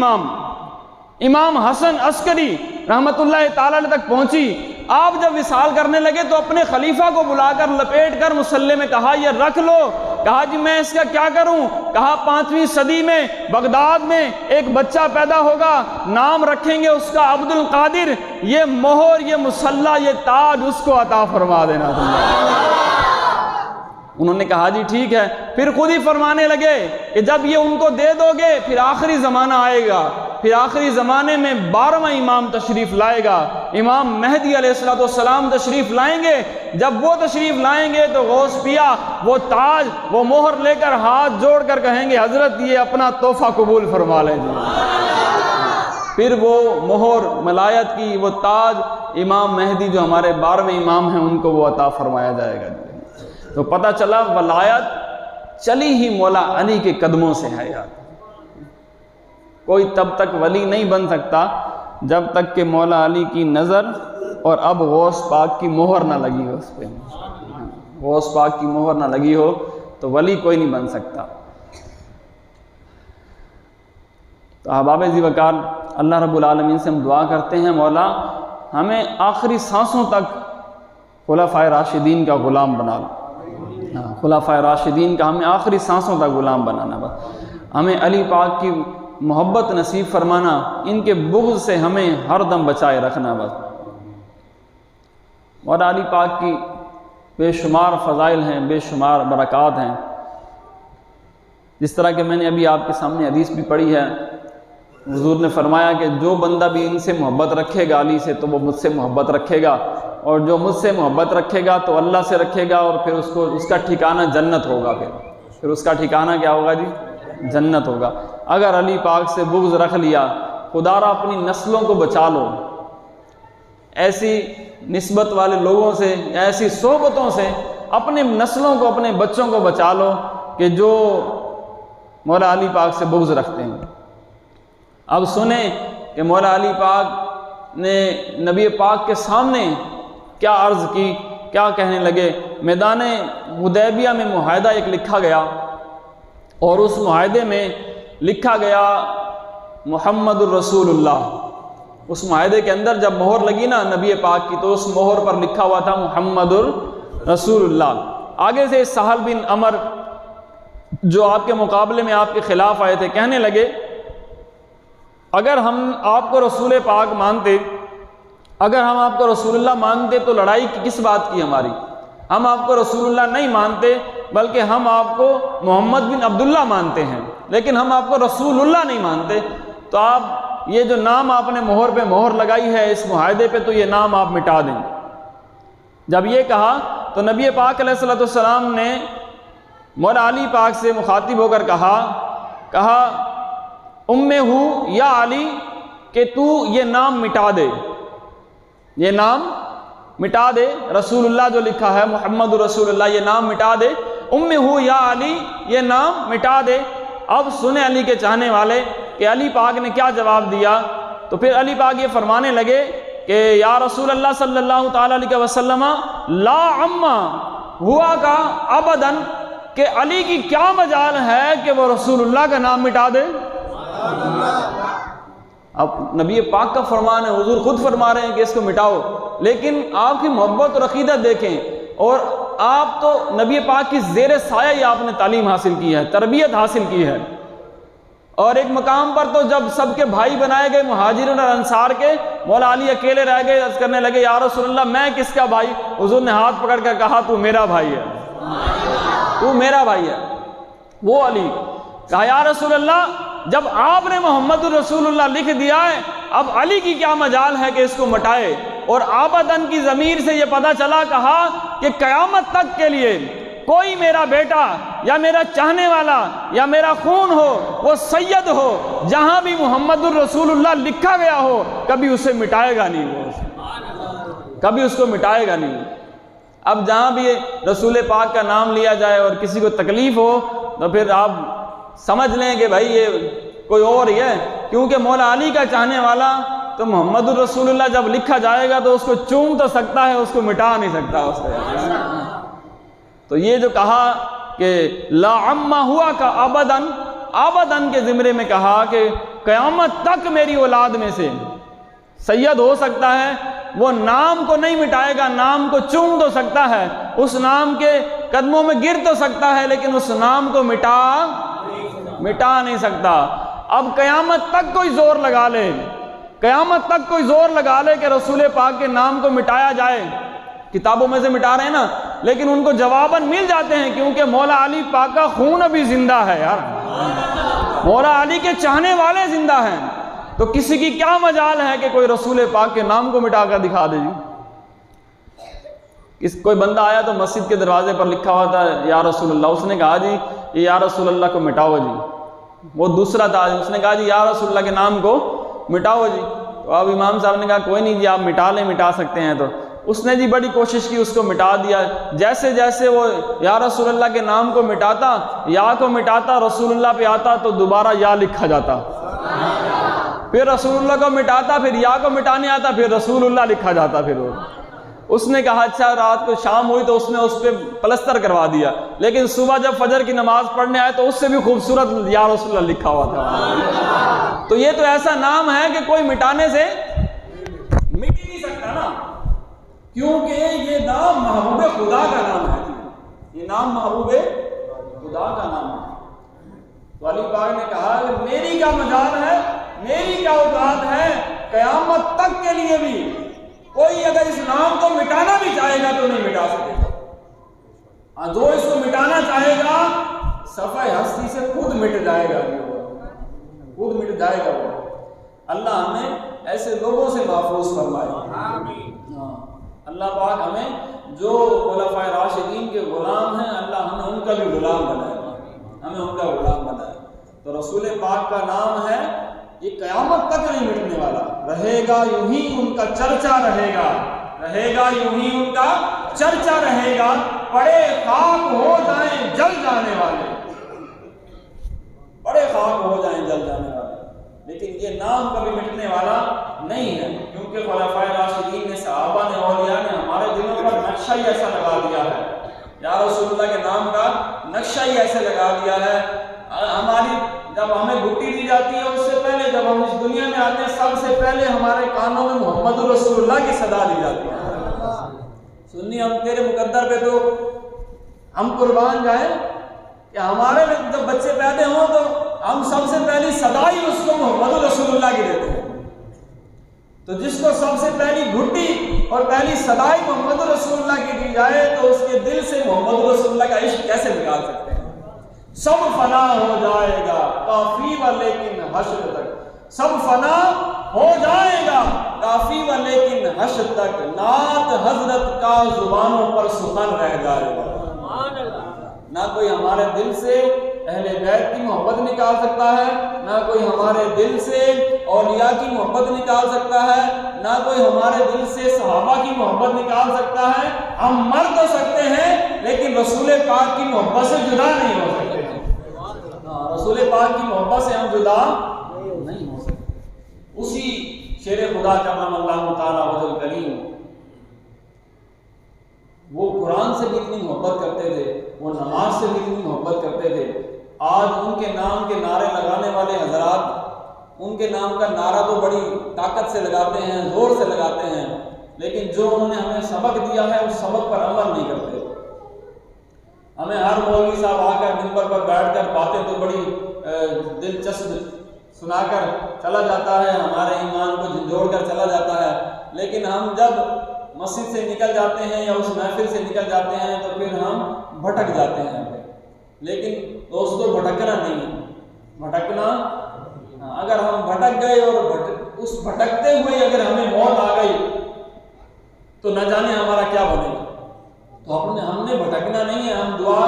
امام حسن عسکری رحمت اللہ تعالی تک پہنچی، آپ جب وصال کرنے لگے تو اپنے خلیفہ کو بلا کر لپیٹ کر مصلے میں کہا یہ رکھ لو۔ کہا جی میں اس کا کیا کروں؟ کہا 5ویں صدی میں بغداد میں ایک بچہ پیدا ہوگا، نام رکھیں گے اس کا عبد القادر، یہ مہر یہ مصلح یہ تاج اس کو عطا فرما دینا تم۔ انہوں نے کہا جی ٹھیک ہے، پھر خود ہی فرمانے لگے کہ جب یہ ان کو دے دو گے پھر آخری زمانہ آئے گا، پھر آخری زمانے میں 12واں امام تشریف لائے گا، امام مہدی علیہ السلام تشریف لائیں گے۔ جب وہ تشریف لائیں گے تو غوث پیا وہ تاج وہ مہر لے کر ہاتھ جوڑ کر کہیں گے حضرت یہ اپنا تحفہ قبول فرما لیں جی۔ پھر وہ مہر ولایت کی وہ تاج امام مہدی جو ہمارے 12ویں امام ہیں ان کو وہ عطا فرمایا جائے گا۔ تو پتہ چلا ولایت چلی ہی مولا علی کے قدموں سے ہے یار۔ کوئی تب تک ولی نہیں بن سکتا جب تک کہ مولا علی کی نظر اور اب غوث پاک کی مہر نہ لگی ہو، اس پہ غوث پاک کی مہر نہ لگی ہو تو ولی کوئی نہیں بن سکتا۔ تو احباب ذی وقار اللہ رب العالمین سے ہم دعا کرتے ہیں مولا ہمیں آخری سانسوں تک خلفائے راشدین کا غلام بنا لو۔ خلفائے راشدین کا ہمیں آخری سانسوں تک غلام بنانا، بس ہمیں علی پاک کی محبت نصیب فرمانا، ان کے بغض سے ہمیں ہر دم بچائے رکھنا بس۔ اور علی پاک کی بے شمار فضائل ہیں، بے شمار برکات ہیں، جس طرح کہ میں نے ابھی آپ کے سامنے حدیث بھی پڑھی ہے، حضور نے فرمایا کہ جو بندہ بھی ان سے محبت رکھے گا علی سے تو وہ مجھ سے محبت رکھے گا، اور جو مجھ سے محبت رکھے گا تو اللہ سے رکھے گا، اور پھر اس کا ٹھکانہ جنت ہوگا، پھر اس کا ٹھکانہ کیا ہوگا جی؟ جنت ہوگا۔ اگر علی پاک سے بغض رکھ لیا، خدا را اپنی نسلوں کو بچا لو ایسی نسبت والے لوگوں سے، ایسی صحبتوں سے، اپنے نسلوں کو اپنے بچوں کو بچا لو کہ جو مولا علی پاک سے بغض رکھتے ہیں۔ اب سنیں کہ مولا علی پاک نے نبی پاک کے سامنے کیا عرض کی، کیا کہنے لگے۔ میدان حدیبیہ میں معاہدہ ایک لکھا گیا، اور اس معاہدے میں لکھا گیا محمد الرسول اللہ۔ اس معاہدے کے اندر جب مہر لگی نا نبی پاک کی تو اس مہر پر لکھا ہوا تھا محمد الرسول اللہ۔ آگے سے سہل بن عمر جو آپ کے مقابلے میں آپ کے خلاف آئے تھے کہنے لگے اگر ہم آپ کو رسول پاک مانتے، اگر ہم آپ کو رسول اللہ مانتے تو لڑائی کی کس بات کی ہماری؟ ہم آپ کو رسول اللہ نہیں مانتے بلکہ ہم آپ کو محمد بن عبداللہ مانتے ہیں، لیکن ہم آپ کو رسول اللہ نہیں مانتے، تو آپ یہ جو نام آپ نے مہر پہ مہر لگائی ہے اس معاہدے پہ، تو یہ نام آپ مٹا دیں۔ جب یہ کہا تو نبی پاک علیہ الصلوۃ والسلام نے مولا علی پاک سے مخاطب ہو کر کہا امی ہوں یا علی کہ تو یہ نام مٹا دے، یہ نام مٹا دے، رسول اللہ جو لکھا ہے محمد رسول اللہ، یہ نام مٹا دے، امی ہوں یا علی یہ نام مٹا دے۔ اب سنیں علی کے چاہنے والے کہ علی پاک نے کیا جواب دیا، تو پھر علی پاک یہ فرمانے لگے کہ یا رسول اللہ صلی اللہ تعالیٰ علیہ وسلم لا عما ہوا کا ابداً، کہ علی کی کیا مجال ہے کہ وہ رسول اللہ کا نام مٹا دے۔ اب نبی پاک کا فرمان ہے، حضور خود فرما رہے ہیں کہ اس کو مٹاؤ، لیکن آپ کی محبت اور عقیدت دیکھیں، اور آپ تو نبی پاک کی زیر سایہ ہی آپ نے تعلیم حاصل کی ہے، تربیت حاصل کی ہے، اور ایک مقام پر تو جب سب کے بھائی بنائے گئے مہاجرین اور انصار کے، مولا علی اکیلے رہ گئے، عرض کرنے لگے یا رسول اللہ میں کس کا بھائی؟ حضور نے ہاتھ پکڑ کر کہا تو میرا بھائی ہے، تو میرا بھائی ہے۔ وہ علی کہا یا رسول اللہ جب آپ نے محمد رسول اللہ لکھ دیا ہے، اب علی کی کیا مجال ہے کہ اس کو مٹائے؟ اور آبدن کی ضمیر سے یہ پتہ چلا، کہا کہ قیامت تک کے لیے کوئی میرا بیٹا یا میرا چاہنے والا یا میرا خون ہو، وہ سید ہو، جہاں بھی محمد الرسول اللہ لکھا گیا ہو کبھی اسے مٹائے گا نہیں، وہ کبھی اس کو مٹائے گا نہیں۔ اب جہاں بھی رسول پاک کا نام لیا جائے اور کسی کو تکلیف ہو تو پھر آپ سمجھ لیں کہ بھائی یہ کوئی اور ہی ہے، کیونکہ مولا علی کا چاہنے والا تو محمد الرسول اللہ جب لکھا جائے گا تو اس کو چوم تو سکتا ہے، اس کو مٹا نہیں سکتا اس کو۔ تو یہ جو کہا کہ لا عما ہوا کا آبدن کے ضمرے میں کہا کہ قیامت تک میری اولاد میں سے سید ہو سکتا ہے، وہ نام کو نہیں مٹائے گا، نام کو چوم تو سکتا ہے، اس نام کے قدموں میں گر تو سکتا ہے، لیکن اس نام کو مٹا نہیں سکتا۔ اب قیامت تک کوئی زور لگا لے، قیامت تک کوئی زور لگا لے کہ رسول پاک کے نام کو مٹایا جائے، کتابوں میں سے مٹا رہے ہیں نا، لیکن ان کو جواباً مل جاتے ہیں، کیونکہ مولا علی پاک کا خون ابھی زندہ ہے یار، مولا علی کے چاہنے والے زندہ ہیں، تو کسی کی کیا مجال ہے کہ کوئی رسول پاک کے نام کو مٹا کر دکھا دے جی۔ کوئی بندہ آیا تو مسجد کے دروازے پر لکھا ہوا تھا یا رسول اللہ، اس نے کہا جی یہ یا رسول اللہ کو مٹاؤ جی۔ وہ دوسرا تھا، اس نے کہا جی یا رسول اللہ کے نام کو مٹاؤ جی۔ تو اب امام صاحب نے کہا کوئی نہیں جی آپ مٹا سکتے ہیں، تو اس نے جی بڑی کوشش کی، اس کو مٹا دیا۔ جیسے جیسے وہ یا رسول اللہ کے نام کو مٹاتا، یا کو مٹاتا، رسول اللہ پہ آتا تو دوبارہ یا لکھا جاتا، پھر رسول اللہ کو مٹاتا، پھر یا کو مٹانے آتا، پھر رسول اللہ لکھا جاتا۔ پھر وہ اس نے کہا اچھا رات کو شام ہوئی تو اس نے اس پہ پلستر کروا دیا، لیکن صبح جب فجر کی نماز پڑھنے آئے تو اس سے بھی خوبصورت یا رسول اللہ لکھا ہوا تھا۔ تو یہ تو ایسا نام ہے کہ کوئی مٹانے سے مٹ ہی نہیں سکتا نا، کیونکہ یہ نام محبوب خدا کا نام ہے، یہ نام محبوب خدا کا نام ہے۔ تو علی پاک نے کہا کہ میری کیا مجال ہے، میری کیا اوقات ہے، قیامت تک کے لیے بھی کوئی اگر اس نام کو مٹانا بھی چاہے گا تو نہیں مٹا سکے گا، جو اس کو مٹانا چاہے گا صفحہ ہستی سے خود مٹ جائے گا، خود مٹ جائے گا وہ۔ اللہ ہمیں ایسے لوگوں سے محفوظ فرمائے، اللہ پاک ہمیں جو خلفائے راشدین کے غلام ہیں اللہ ہمیں ان کا بھی غلام بنائے، ہمیں ان کا غلام بنائے۔ تو رسول پاک کا نام ہے، یہ قیامت تک نہیں مٹنے والا، رہے گا یوں ہی ان کا چرچا رہے گا، رہے گا یوں ہی ان کا چرچا رہے گا، پڑے خاک ہو جائیں جل جانے والے، پڑے خاک ہو جائیں جل جانے والے، لیکن یہ نام کبھی مٹنے والا نہیں ہے، کیونکہ خلفائے راشدین نے، صحابہ نے، اولیاء نے ہمارے دلوں پر نقشہ ہی ایسا لگا دیا ہے، یا رسول اللہ کے نام کا نقشہ ہی ایسے لگا دیا ہے۔ ہماری جب ہمیں گھٹی دی جاتی ہے اس سے پہلے، جب ہم اس دنیا میں آتے ہیں سب سے پہلے ہمارے کانوں میں محمد رسول اللہ کی صدا دی جاتی ہے، سنی ہم تیرے مقدر پہ تو ہم قربان جائیں کہ ہمارے جب بچے پیدا ہوں تو ہم سب سے پہلی صدا ہی اس کو محمد رسول اللہ کی دیتے ہیں۔ تو جس کو سب سے پہلی گھٹی اور پہلی صدائی محمد رسول اللہ کی دی جائے تو اس کے دل سے محمد رسول اللہ کا عشق کیسے نکال سکتے ہیں؟ سب فنا ہو جائے گا کافی و لیکن حشر تک، سب فنا ہو جائے گا کافی و لیکن حشر تک، نعت حضرت کا زبانوں پر سخن رہ جائے گا۔ نہ کوئی ہمارے دل سے اہل بیت کی محبت نکال سکتا ہے، نہ کوئی ہمارے دل سے اولیاء کی محبت نکال سکتا ہے، نہ کوئی ہمارے دل سے صحابہ کی محبت نکال سکتا ہے۔ ہم مر تو سکتے ہیں لیکن رسول پاک کی محبت سے جدا نہیں ہو سکتے ہیں۔ رسول پاک کی محبت سے ہم جدا نہیں ہو سکتے۔ اسی شیر خدا کرم اللہ تعالیٰ وجہ الکریم وہ قرآن سے بھی اتنی محبت کرتے تھے، وہ نماز سے بھی اتنی محبت کرتے تھے۔ آج ان کے نام کے نعرے لگانے والے حضرات ان کے نام کا نعرہ تو بڑی طاقت سے لگاتے ہیں، زور سے لگاتے ہیں، لیکن جو انہوں نے ہمیں سبق دیا ہے اس سبق پر عمل نہیں کرتے۔ ہمیں ہر مولوی صاحب آ کر منبر پر بیٹھ کر باتیں تو بڑی دلچسپ سنا کر چلا جاتا ہے، ہمارے ایمان کو جھنجھوڑ کر چلا جاتا ہے، لیکن ہم جب مسجد سے نکل جاتے ہیں یا اس محفل سے نکل جاتے ہیں تو پھر ہم بھٹک جاتے ہیں۔ لیکن دوستو بھٹکنا نہیں ہے، بھٹکنا اگر ہم بھٹک گئے اور اس بھٹکتے ہوئے اگر ہمیں موت آ گئی تو نہ جانے ہمارا کیا بنے گا۔ تو ہم نے بھٹکنا نہیں ہے، ہم دعا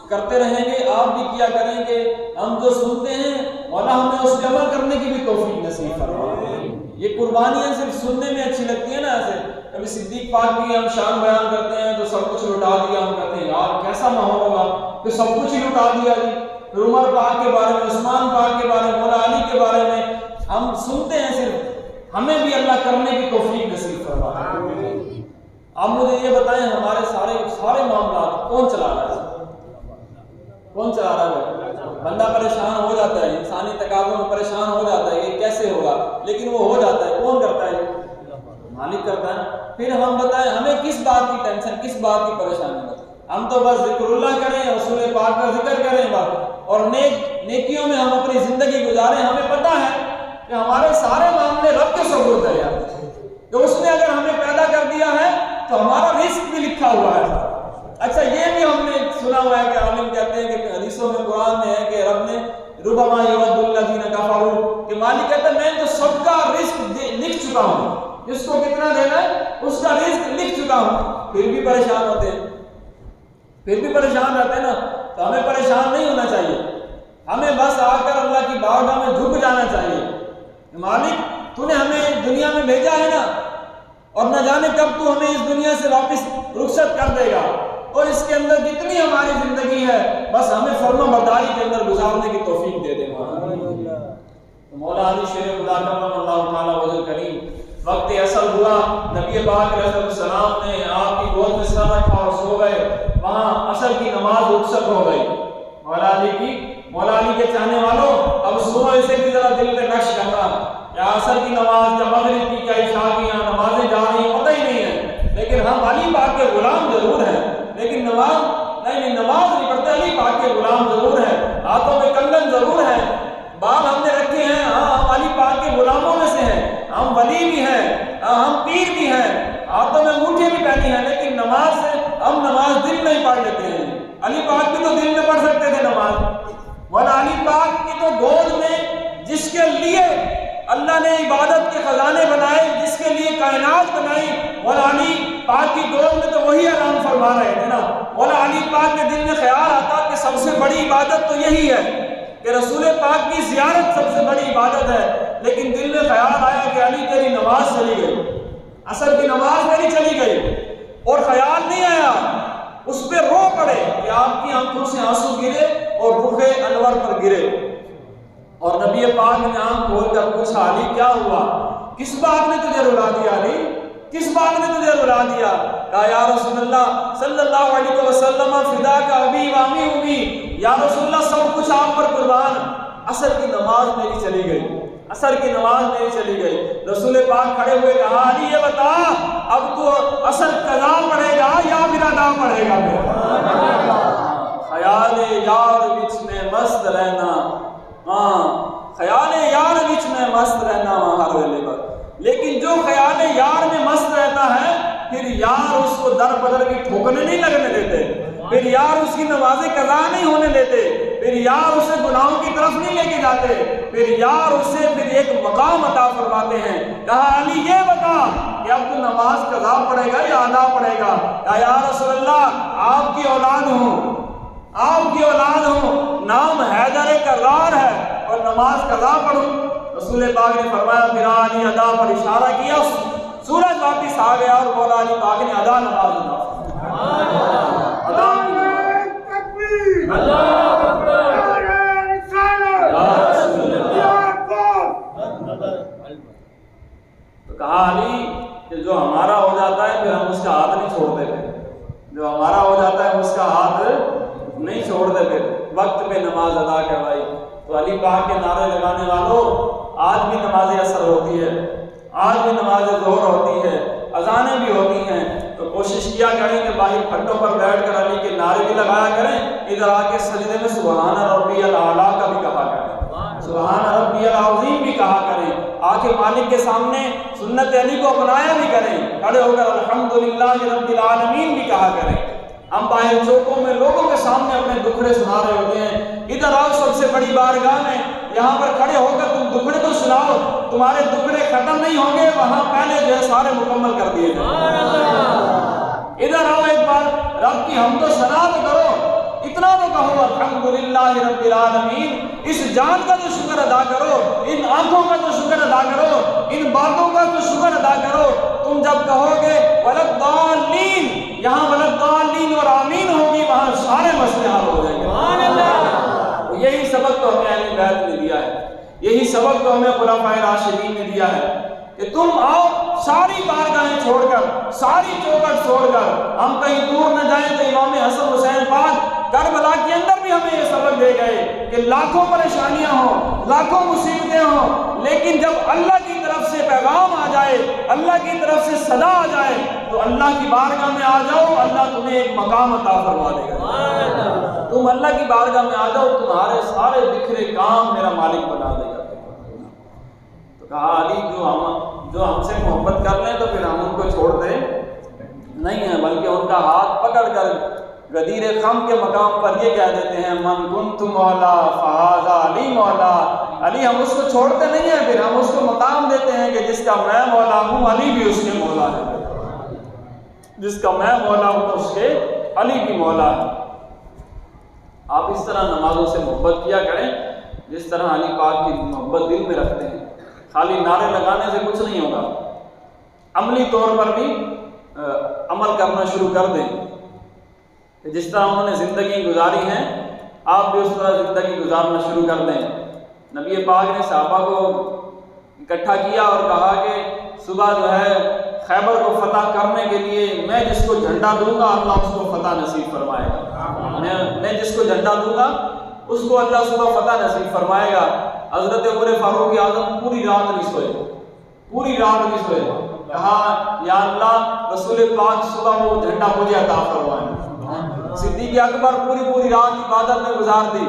کرتے رہیں گے، آپ بھی کیا کریں گے۔ ہم جو سنتے ہیں مولا ہمیں اس پہ عمل کرنے کی بھی توفیق نصیب فرمائے۔ یہ قربانیاں صرف سننے میں اچھی لگتی ہیں نا، ایسے کبھی صدیق پاک کی ہم شان بیان کرتے ہیں تو سب کچھ لٹا دیا، ہم کہتے ہیں یار کیسا ماحول ہوگا کہ سب کچھ ہی لٹا دیا جی۔ پھر عمر پاک کے بارے میں، عثمان پاک کے بارے میں، مولا علی کے بارے میں ہم سنتے ہیں صرف، ہمیں بھی اللہ کرنے کی توفیق نصیب فرمائے۔ آپ مجھے یہ بتائیں ہمارے سارے معاملات کون چلا رہا ہے؟ کون چلا رہا ہے؟ بندہ پریشان ہو جاتا ہے، انسانی تقاضوں میں پریشان ہو جاتا ہے یہ کیسے ہوگا، لیکن وہ ہو جاتا ہے۔ کون کرتا ہے؟ مالک کرتا ہے۔ پھر ہم بتائیں ہمیں کس بات کی ٹینشن، کس بات کی پریشانی ہے؟ ہم تو بس ذکر اللہ کریں، رسول پاک کا ذکر کریں بس، اور نیکیوں میں ہم اپنی زندگی گزاریں۔ ہمیں پتہ ہے کہ ہمارے سارے معاملے رب کے سپرد ہے یار، کہ اس نے اگر ہمیں پیدا کر دیا ہے تو ہمارا رزق بھی لکھا ہوا ہے۔ اچھا یہ بھی ہم نے سنا ہوا ہے کہ عالم کہتے ہیں کہ حدیثوں میں قرآن میں ہے کہ رب نے ربما یود الذین کفروا، کہ مالک کہتا ہے میں تو سب کا رزق لکھ چکا ہوں، جس کو کتنا دینا ہے اس کا رزق لکھ چکا ہوں، پھر بھی پریشان ہوتے ہیں، پھر بھی پریشان رہتے ہیں نا۔ تو ہمیں پریشان نہیں ہونا چاہیے، ہمیں بس آ کر اللہ کی بارگاہ میں جھک جانا چاہیے۔ مالک تو نے ہمیں دنیا میں بھیجا ہے نا، اور نہ جانے کب تو ہمیں اس دنیا سے واپس رخصت کر دے گا، اور اس کے اندر جتنی ہماری زندگی ہے بس ہمیں فرما برداری کے اندر گزارنے کی توفیق دے دے۔ مولا علی شیر خدا کرم اللہ تعالیٰ وجہ کریم، وقت اصل ہوا، نبی پاک علیہ السلام نے آپ کی گود میں سر رکھا اور سو گئے، وہاں عصر کی نماز رخصت ہو گئی۔ مولا علی کے چاہنے والوں اب صبح سے بھی ذرا دل پہ نقش کرنا، یا عصر کی نماز یا مغرب کی کیا عشاء کی یہاں نمازیں جا رہی ہیں پتہ ہی نہیں ہے، لیکن ہم علی پاک کے غلام ضرور ہیں، لیکن نماز نہیں پڑھتے، علی پاک کے غلام ضرور ہیں، ہاتھوں میں کنگن ضرور ہے، بال ہم نے رکھے ہیں، ہاں ہم علی پاک کے غلاموں میں سے ہیں، ہم ولی بھی ہیں، ہم پیر بھی ہیں، ہاتھوں میں انگوٹھیاں بھی پہنی ہیں، لیکن نماز سے ہم نماز دل نہیں پڑھ لیتے ہیں۔ علی پاک بھی تو دل میں پڑھ سکتے تھے نماز، ورنہ علی پاک کی تو گود میں جس کے لیے اللہ نے عبادت کے خزانے بنائے، جس کے لیے کائنات بنائی، مولا علی پاک کی گود میں تو وہی آرام فرما رہے تھے نا۔ مولا علی پاک کے دل میں خیال آتا کہ سب سے بڑی عبادت تو یہی ہے کہ رسول پاک کی زیارت سب سے بڑی عبادت ہے، لیکن دل میں خیال آیا کہ علی تیری نماز چلی گئی، عصر کی نماز میری چلی گئی، اور خیال نہیں آیا اس پہ رو پڑے کہ آپ کی آنکھوں سے آنسو گرے اور رخ انور پر گرے، اور نبی پاک نے آنکھ کھول کر پوچھا علی کیا ہوا، کس بات نے تجھے رلا دیا علی، کس بات نے تجھے رلا دیا؟ کہا یا رسول اللہ صلی اللہ علیہ وسلم فدا کا ابی و امی امی، یا رسول اللہ سب کچھ آپ پر قربان، عصر کی نماز میری چلی گئی، عصر کی نماز میری چلی گئی۔ رسول پاک کھڑے ہوئے کہا علی یہ بتا اب تو عصر قضا پڑھے گا یا پھر ادا پڑھے گا؟ خیال یار وچ میں مست رہنا، ہاں خیال یار وچ میں مست رہنا ہر ویلے پر۔ لیکن جو خیال یار میں مست رہتا ہے پھر یار اس کو در بدر کی ٹھوکنے نہیں لگنے دیتے، پھر یار اس کی نمازیں قضا نہیں ہونے دیتے، پھر یار اسے گناہوں کی طرف نہیں لے کے جاتے، پھر یار اسے پھر ایک مقام عطا فرماتے ہیں۔ کہا علی یہ بتا کہ اب تو نماز قضا پڑے گا یا ادا پڑے گا؟ کہا یا رسول اللہ آپ کی اولاد ہوں، آپ کی اولاد ہوں، نام حیدر کرار ہے اور نماز قضا پڑھوں؟ رسول پاک نے فرمایا پھر علی ادا پر اشارہ کیا، سورج واپس آ گیا اور مولا علی پاک نے ادا نماز ادا کی۔ تو کہا علی کہ جو ہمارا ہو جاتا ہے پھر ہم اس کا ہاتھ نہیں چھوڑتے، پھر جو ہمارا ہو جاتا ہے اس کا ہاتھ نہیں چھوڑتے، پھر وقت پہ نماز ادا کروائی۔ تو علی پاک کے نعرے لگانے والوں آج بھی نماز اثر ہوتی ہے، آج بھی نماز ظہر ہوتی ہے، اذانیں بھی ہوتی ہیں، تو کوشش کیا کریں کہ باہر کھٹوں پر بیٹھ کر علی کے نعرے بھی لگایا کریں، ادھر آ کے سجدے میں سبحان ربی الاعلیٰ کا بھی کہا کریں، سبحان ربی العظیم بھی کہا کریں، آ کے مالک کے سامنے سنت علی کو اپنایا بھی کریں، کھڑے ہو کر الحمدللہ رب العالمین بھی کہا کریں۔ ہم باہر چوکوں میں لوگوں کے سامنے اپنے دکھڑے سنا رہے ہوتے ہیں، ادھر آؤ سب سے بڑی بارگاہ میں، یہاں پر کھڑے ہو کر تم دکھڑے تو سناؤ، تمہارے دکھڑے ختم نہیں ہوں گے، وہاں پہلے جو ہے سارے مکمل کر دیے جائیں۔ ادھر آؤ ایک بار رب کی حمد و ثنا تو کرو، اتنا تو کہو الحمدللہ رب العالمین، اس جان کا تو شکر ادا کرو، ان آنکھوں کا تو شکر ادا کرو، ان باتوں کا تو شکر ادا کرو۔ تم جب کہو گے ولدالین، یہاں ولدالین اور آمین ہوگی، وہاں سارے مسئلے حل ہو جائیں گے۔ یہی سبق تو ہمیں اہل بیت نے دیا ہے، یہی سبق تو ہمیں خلفائے راشدین نے دیا ہے کہ تم آؤ ساری بارگاہیں چھوڑ کر، ساری چوکٹ چھوڑ کر، ہم کہیں دور نہ جائیں تو امام حسن حسین پاک کربلا کے اندر بھی ہمیں یہ سبق دے گئے کہ لاکھوں پریشانیاں ہوں، لاکھوں مصیبتیں ہوں، لیکن جب اللہ کی طرف سے پیغام آ جائے، اللہ کی طرف سے صدا آ جائے تو اللہ کی بارگاہ میں آ جاؤ، اللہ تمہیں ایک مقام عطا فرما دے گا۔ تم اللہ کی بارگاہ میں آ جاؤ، تمہارے سارے بکھرے کام میرا مالک بنا دے گا۔ تو کہا علی جو ہم سے محبت کر لیں تو پھر ہم ان کو چھوڑ دیں نہیں ہیں، بلکہ ان کا ہاتھ پکڑ کر غدیر خم کے مقام پر یہ کہہ دیتے ہیں من کنت مولا فہذا علی مولا، علی ہم اس کو چھوڑتے نہیں ہیں، پھر ہم اس کو مقام دیتے ہیں کہ جس کا میں مولا ہوں علی بھی اس کے مولا ہے، جس کا میں مولا ہوں اس کے علی بھی مولا ہے۔ آپ اس طرح نمازوں سے محبت کیا کریں جس طرح علی پاک کی محبت دل میں رکھتے ہیں۔ خالی نعرے لگانے سے کچھ نہیں ہوگا، عملی طور پر بھی عمل کرنا شروع کر دیں کہ جس طرح انہوں نے زندگی گزاری ہے آپ بھی اس طرح زندگی گزارنا شروع کر دیں۔ نبی پاک نے صحابہ کو اکٹھا کیا اور کہا کہ صبح جو ہے خیبر کو فتح کرنے کے لیے میں جس کو جھنڈا دوں گا اللہ اس کو فتح نصیب فرمائے گا، میں جس کو جھنڈا دوں گا اس کو اللہ صبح فتح نصیب فرمائے گا۔ حضرت عمر فاروق اعظم پوری رات نہیں سوئے، پوری رات نہیں سوئے، کہا یا اللہ رسول پاک صبح وہ جھنڈا مجھے عطا فرمائے۔ صدیق اکبر پوری رات عبادت میں گزار دی،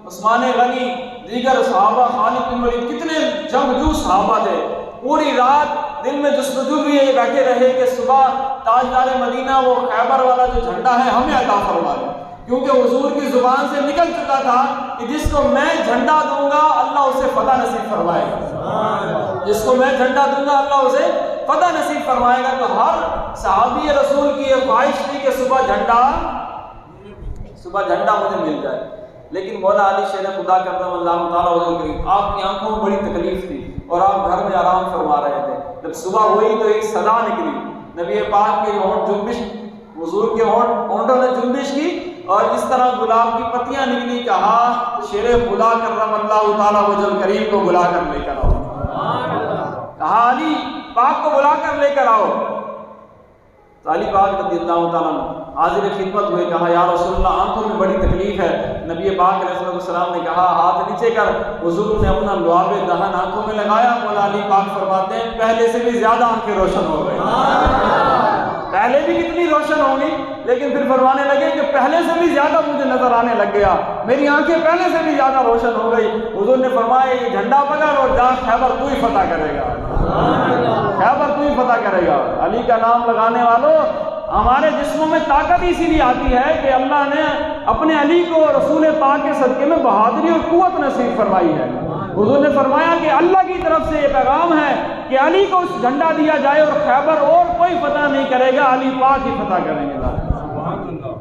عثمان غنی، دیگر صحابہ، خالد بن ولید، کتنے جنگجو صحابہ تھے، پوری رات دل میں جستجو بھی یہ بیٹھے رہے کہ صبح تاجدار مدینہ وہ خیبر والا جو جھنڈا ہے ہمیں عطا فرما دے، کیونکہ حضور کی زبان سے نکل چکا تھا کہ جس کو میں جھنڈا دوں گا اللہ اسے فتح نصیب فرمائے گا، جس کو میں جھنڈا دوں گا اللہ اسے فتح نصیب فرمائے گا۔ تو ہر صحابی رسول کی یہ خواہش تھی کہ صبح جھنڈا مجھے مل جائے، لیکن مولا علی شیر خدا کرم اللہ تعالیٰ عنہ کریم آپ کی آنکھوں میں بڑی تکلیف تھی اور آپ گھر میں آرام فرما رہے تھے۔ جب صبح ہوئی تو ایک صدا نکلی، نبی پاک کے ہونٹ جنبش، حضور کے ہونٹوں نے جنبش کی اور اس طرح گلاب کی پتیاں نکلی، کہا شیر خدا کرم اللہ تعالیٰ وجل کریم کو بلا کر لے کر آؤ، کہا علی پاک کو بلا کر لے کر آؤ۔ تو علی پاک رضی اللہ تعالیٰ حاضر خدمت ہوئے، کہا یا رسول اللہ آنکھوں میں بڑی تکلیف ہے۔ نبی پاک علیہ السلام نے کہا ہاتھ نیچے کر، حضور نے اپنا لعاب دہن آنکھوں میں لگایا، مولا علی پاک فرماتے ہیں پہلے سے بھی زیادہ آنکھیں روشن ہو گئی، پہلے بھی کتنی روشن ہوں گی لیکن پھر فرمانے لگے کہ پہلے سے بھی زیادہ مجھے نظر آنے لگ گیا، میری آنکھیں پہلے سے بھی زیادہ روشن ہو گئی۔ حضور نے فرمایا یہ جھنڈا پکڑ اور جا خیبر تو ہی فتح کرے گا۔ خیبر تو ہی فتح کرے گا۔ علی کا نام لگانے والوں، ہمارے جسموں میں طاقت اسی لیے آتی ہے کہ اللہ نے اپنے علی کو رسول پاک کے صدقے میں بہادری اور قوت نصیب فرمائی ہے۔ حضور نے فرمایا کہ اللہ کی طرف سے یہ پیغام ہے کہ علی کو جھنڈا دیا جائے اور خیبر اور کوئی فتح نہیں کرے گا، علی پاک ہی فتح کریں گے۔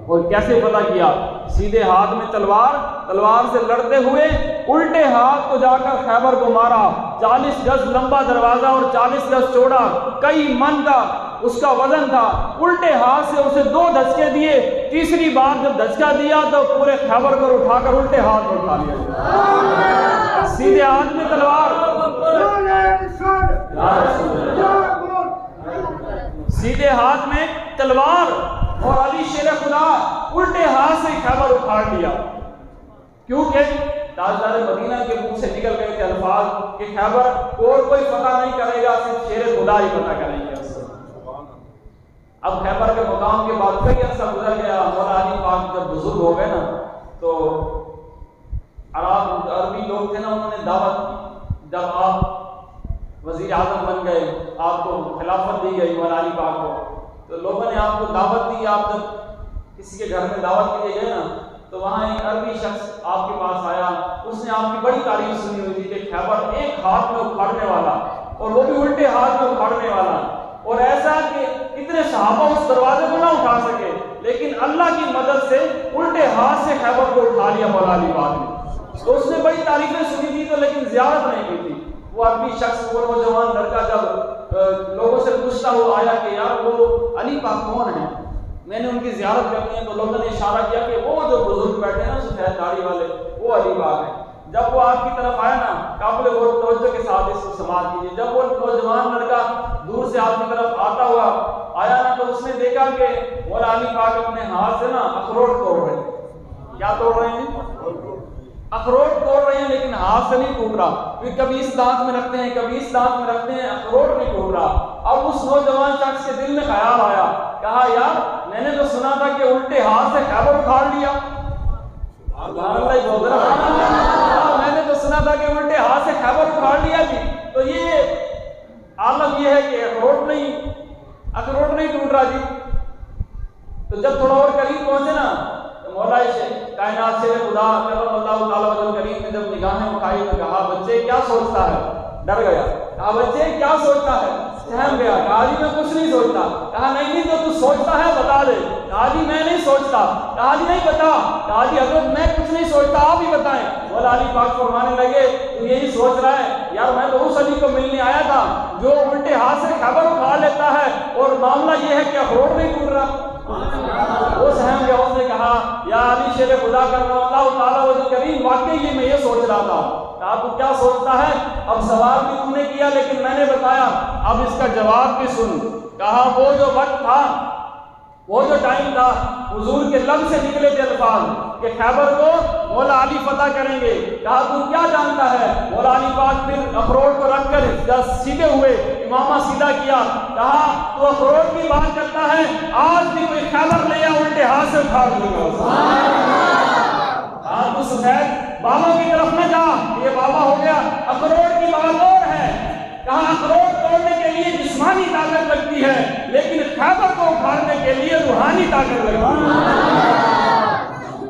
اور کیسے فتح کیا؟ سیدھے ہاتھ میں تلوار سے لڑتے ہوئے الٹے ہاتھ کو جا کر خیبر کو مارا۔ 40 گز لمبا دروازہ اور 40 گز چوڑا، کئی من کا اس کا وزن تھا۔ الٹے ہاتھ سے اسے 2 دھچکے دیے، تیسری بار جب دھچکا دیا تو پورے خیبر کو اٹھا کر الٹے ہاتھ میں اٹھا لیا۔ سیدھے ہاتھ میں تلوار، سیدھے ہاتھ میں تلوار، اور علی شیر خدا الٹے ہاتھ سے خیبر اکھاڑ لیا، کیونکہ تاجدار مدینہ کے منہ سے نکل گئے تھے الفاظ کہ خیبر اور کوئی فتح نہیں کرے گا، صرف شیر خدا ہی فتح کریں گے۔ اب خیبر کے مقام کے بعد کئی عرصہ گزر گیا، مولا علی پاک جب بزرگ ہو گئے نا تو عربی لوگ تھے نا، انہوں نے دعوت کی۔ جب آپ وزیر اعظم بن گئے، آپ کو خلافت دی گئی مولا علی پاک کو، تو لوگوں نے آپ کو دعوت دی۔ آپ جب کسی کے گھر میں دعوت کے لیے گئے نا تو وہاں ایک عربی شخص آپ کے پاس آیا، اس نے آپ کی بڑی تعریف سنی ہوئی تھی کہ خیبر ایک ہاتھ میں اکھاڑنے والا، اور وہ بھی الٹے ہاتھ میں اکھاڑنے والا، اور ایسا کہ اتنے صحابہ اس دروازے کو نہ اٹھا سکے، لیکن اللہ کی مدد سے الٹے ہاتھ سے خیبر کو اٹھا لیا مولا علی پاک نے۔ تو اس نے بڑی تعریفیں سنی تھی تو لیکن زیارت نہیں کی تھی۔ وہ عربی شخص، وہ نوجوان لڑکا جب لوگوں سے پوچھتا ہوا آیا کہ یار وہ علی پاک کون ہے، میں نے ان کی زیارت کرنی ہے، تو لوگوں نے اشارہ کیا کہ وہ جو بزرگ بیٹھے ہیں نا سفید داڑھی والے، وہ علی پاک ہیں۔ جب وہ آپ کی طرف آیا نا، قابل غور توجہ کے ساتھ اس کو سماعت کیجیے، جب وہ نوجوان لڑکا دور سے آپ کی طرف آتا ہوا آیا نا تو اس نے دیکھا کہ مولا علی پاک اپنے ہاتھ سے نا اخروٹ توڑ رہے ہیں۔ کیا توڑ رہے ہیں؟ اخروٹ توڑ رہے ہیں، لیکن ہاتھ سے نہیں ٹوٹ رہا، پھر کبھی اس دانت میں رکھتے ہیں کبھی اس دانت میں رکھتے ہیں، اخروٹ نہیں ٹوٹ رہا۔ اب اس نوجوان شخص کے دل میں خیال آیا، کہا یار میں نے تو سنا تھا کہ الٹے ہاتھ سے خیبر اکھاڑ لیا، میں نے تو سنا تھا کہ الٹے ہاتھ سے خیبر اکھاڑ لیا جی، تو یہ عالم یہ ہے کہ اخروٹ نہیں ٹوٹ رہا جی۔ تو جب تھوڑا اور قریب پہنچے نا تو مولا کائنات شیر خدا کرم اللہ تعالیٰ وجہ کریم نے جب نگاہیں اٹھائی تو کہا بچے کیا سوچتا ہے؟ ڈر گیا۔ کہا بچے کیا سوچتا ہے؟ سہم گیا۔ کہا جی میں کچھ نہیں سوچتا۔ کہا نہیں جو تو سوچتا ہے بتا دے۔ کہا جی میں نہیں سوچتا۔ کہا جی نہیں بتا۔ کہا جی حضرت میں کچھ نہیں سوچتا، آپ ہی بتائیں۔ مولا علی پاک فرمانے لگے تو یہی سوچ رہا ہے یار میں تو اس علی کو ملنے آیا تھا جو الٹے ہاتھ سے خیبر اٹھا لیتا ہے، اور معاملہ یہ ہے کہ اخروٹ نہیں ٹوٹ رہا۔ وہ سہم گیا، اس نے کہا یا علی شیر خدا کرنا اللہ تعالیٰ وجہ کریم واقعی یہ میں یہ سوچ رہا تھا۔ کہا تو کیا سوچتا ہے؟ اب سوال بھی تم نے کیا لیکن میں نے بتایا، اب اس کا جواب بھی سن۔ کہا وہ جو وقت تھا، وہ جو ٹائم تھا، حضور کے لب سے نکلے تھے الفاظ کہ خیبر کو مولا علی فتح کریں گے۔ کہا تو کیا جانتا ہے؟ مولا علی پاک پھر اخروٹ کو رکھ کر سیدھے ہوئے، امامہ سیدھا کیا۔ کہا تو اخروٹ کی بات کرتا ہے، آج بھی کوئی خیبر لے یا الٹے ہاتھ سے اٹھا دوں گا۔ کہا تو سفید بابا کی طرف نہ جا، یہ بابا ہو گیا، اخروٹ کی بات اور ہے۔ کہا اخروٹ توڑنے کے لیے جسمانی طاقت لگتی ہے لیکن خیبر کو اکھاڑنے کے لیے روحانی طاقت لگتی ہے۔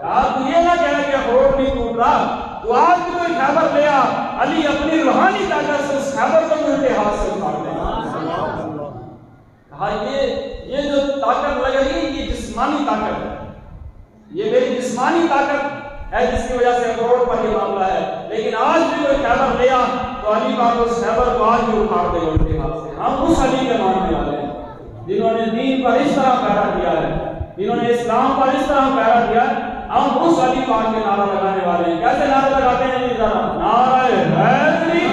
کہا تو یہ نہ کہہ کہ اخروٹ نہیں ٹوٹ رہا، تو آج بھی کوئی خیبر لیا، علی اپنی روحانی طاقت سے اس خیبر کو الٹے ہاتھ سے اکھاڑ دے۔ کہا یہ جو طاقت لگ رہی ہے یہ جسمانی طاقت ہے، یہ میری جسمانی طاقت ہے جس کی وجہ سے اخروٹ پر یہ معاملہ ہے، لیکن آج بھی کوئی خیبر لیا تو علی پاک اس خیبر کو آج بھی اکھاڑ دے الٹے ہاتھ سے۔ ہم اس علی کے ماننے والے ہیں جنہوں نے دین پر اس طرح پہرا دیا ہے، جنہوں نے اسلام پر اس طرح پہرا دیا ہے، ہم اس علی پاک کے نعرہ لگانے والے ہیں۔ کیسے نعرہ لگاتے ہیں؟ ذرا نعرہ حیدری،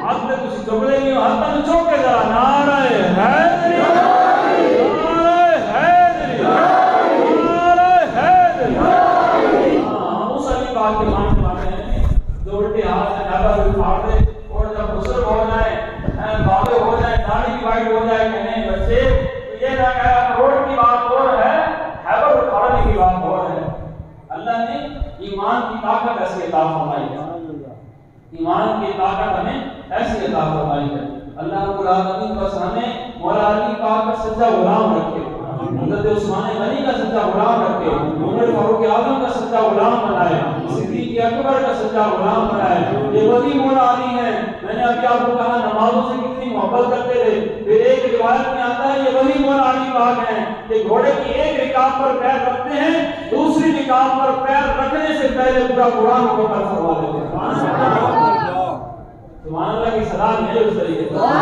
اب تک کچھ چکلے نہیں ہو، ہاتھ میں چوک کے ذرا نعرہ حیدری، نعرہ حیدری، نعرہ حیدری۔ ہم اس علی پاک کے ماننے والے ہیں جو الٹے ہاتھ سے خیبر اکھاڑ دے، اور جب بزرگ ہو جائیں، بابے ہو جائیں، داڑھی کی وائٹ ہو جائے کہ نہیں بچے تو یہ نہ کہا اخروٹ کی بات اور ہے، خیبر اکھاڑنے کی بات اور ہے۔ اللہ نے ایمان کی طاقت ایسی عطا فرمائی ہے، ایمان کی طاقت ہمیں ایسی عطا فرمائی ہے۔ اللہ رب العالمین بس ہمیں مولا علی پاک کا سچا غلام رکھے، حضرت عثمان غنی کا سچا غلام رکھے، عمر فاروق اعظم کا سچا غلام بنائے، صدیق اکبر کا سچا غلام بنائے۔ یہ وہی مولا علی ہیں، میں نے ابھی آپ کو کہا نمازوں سے کتنی محبت کرتے تھے، پھر ایک روایت میں آتا ہے یہ وہی مولا علی پاک ہیں کہ گھوڑے کی ایک رکاب پر پیر رکھتے ہیں، دوسری رکاب پر پیر رکھنے سے پہلے پورا قرآن کو پڑھ فرما دیتے ہیں۔ سبحان اللہ کی صدا نہیں ہے اس طریقے سے، سبحان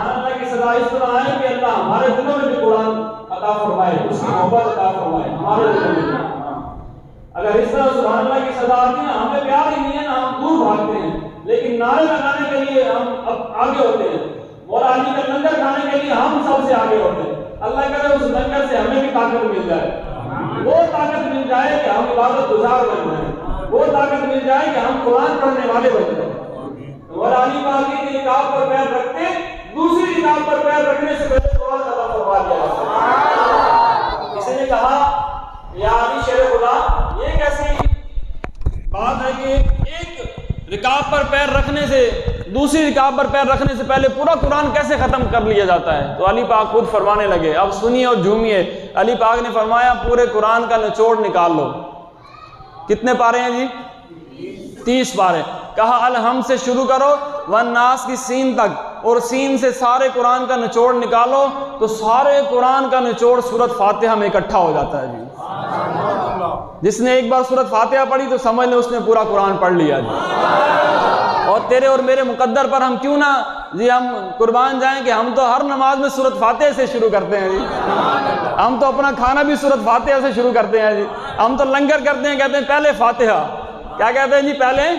اللہ کی صدا اس طرح ہے کہ اللہ ہمارے دلوں میں بھی قرآن عطا فرمائے، اس کی محبت عطا فرمائے ہمارے دلوں میں۔ اگر اس طرح سبحان اللہ کی صدا آتی ہے، ہمیں پیار ہی نہیں ہے نا، ہم دور بھاگتے ہیں، لیکن نعرے لگانے کے لیے ہم اب آگے ہوتے ہیں، مولا علی کا لنگر کھانے کے لیے ہم سب سے آگے ہوتے ہیں۔ اللہ کرے اس لنگر سے ہمیں بھی طاقت مل جائے، وہ طاقت مل جائے کہ ہم عبادت گزار بن جائیں، وہ طاقت مل جائے کہ ہم قرآن پڑھنے والے بن جائیں۔ مولا علی پاک کی رکاب پر پیر رکھتے، دوسری رکاب پر پیر رکھنے سے پہلے قرآن عطا فرما دیا جاتا ہے۔ کسی نے کہا یا علی شیر خدا، یہ کیسی بات ہے کہ ایک رکاب پر پیر رکھنے سے، دوسری رکاب پر پیر رکھنے سے پہلے پورا قرآن کیسے ختم کر لیا جاتا ہے؟ تو علی پاک خود فرمانے لگے، اب سنیے اور جھومیے۔ علی پاک نے فرمایا پورے قرآن کا نچوڑ نکال لو۔ کتنے پارے ہیں جی؟ 30 پارے۔ کہا الحم سے شروع کرو والناس کی سین تک، اور سین سے سارے قرآن کا نچوڑ نکالو تو سارے قرآن کا نچوڑ سورۃ فاتحہ میں اکٹھا ہو جاتا ہے جی۔ جس نے ایک بار سورۃ فاتحہ پڑھی تو سمجھ لیں اس نے پورا قرآن پڑھ لیا جی۔ اور تیرے اور میرے مقدر پر ہم کیوں نہ جی ہم قربان جائیں کہ ہم تو ہر نماز میں سورۃ فاتحہ سے شروع کرتے ہیں جی۔ ہم تو اپنا کھانا بھی سورۃ فاتحہ سے شروع کرتے ہیں جی۔ ہم تو لنگر کرتے ہیں، کہتے ہیں پہلے فاتحہ۔ کیا کہتے ہیں جی؟ پہلے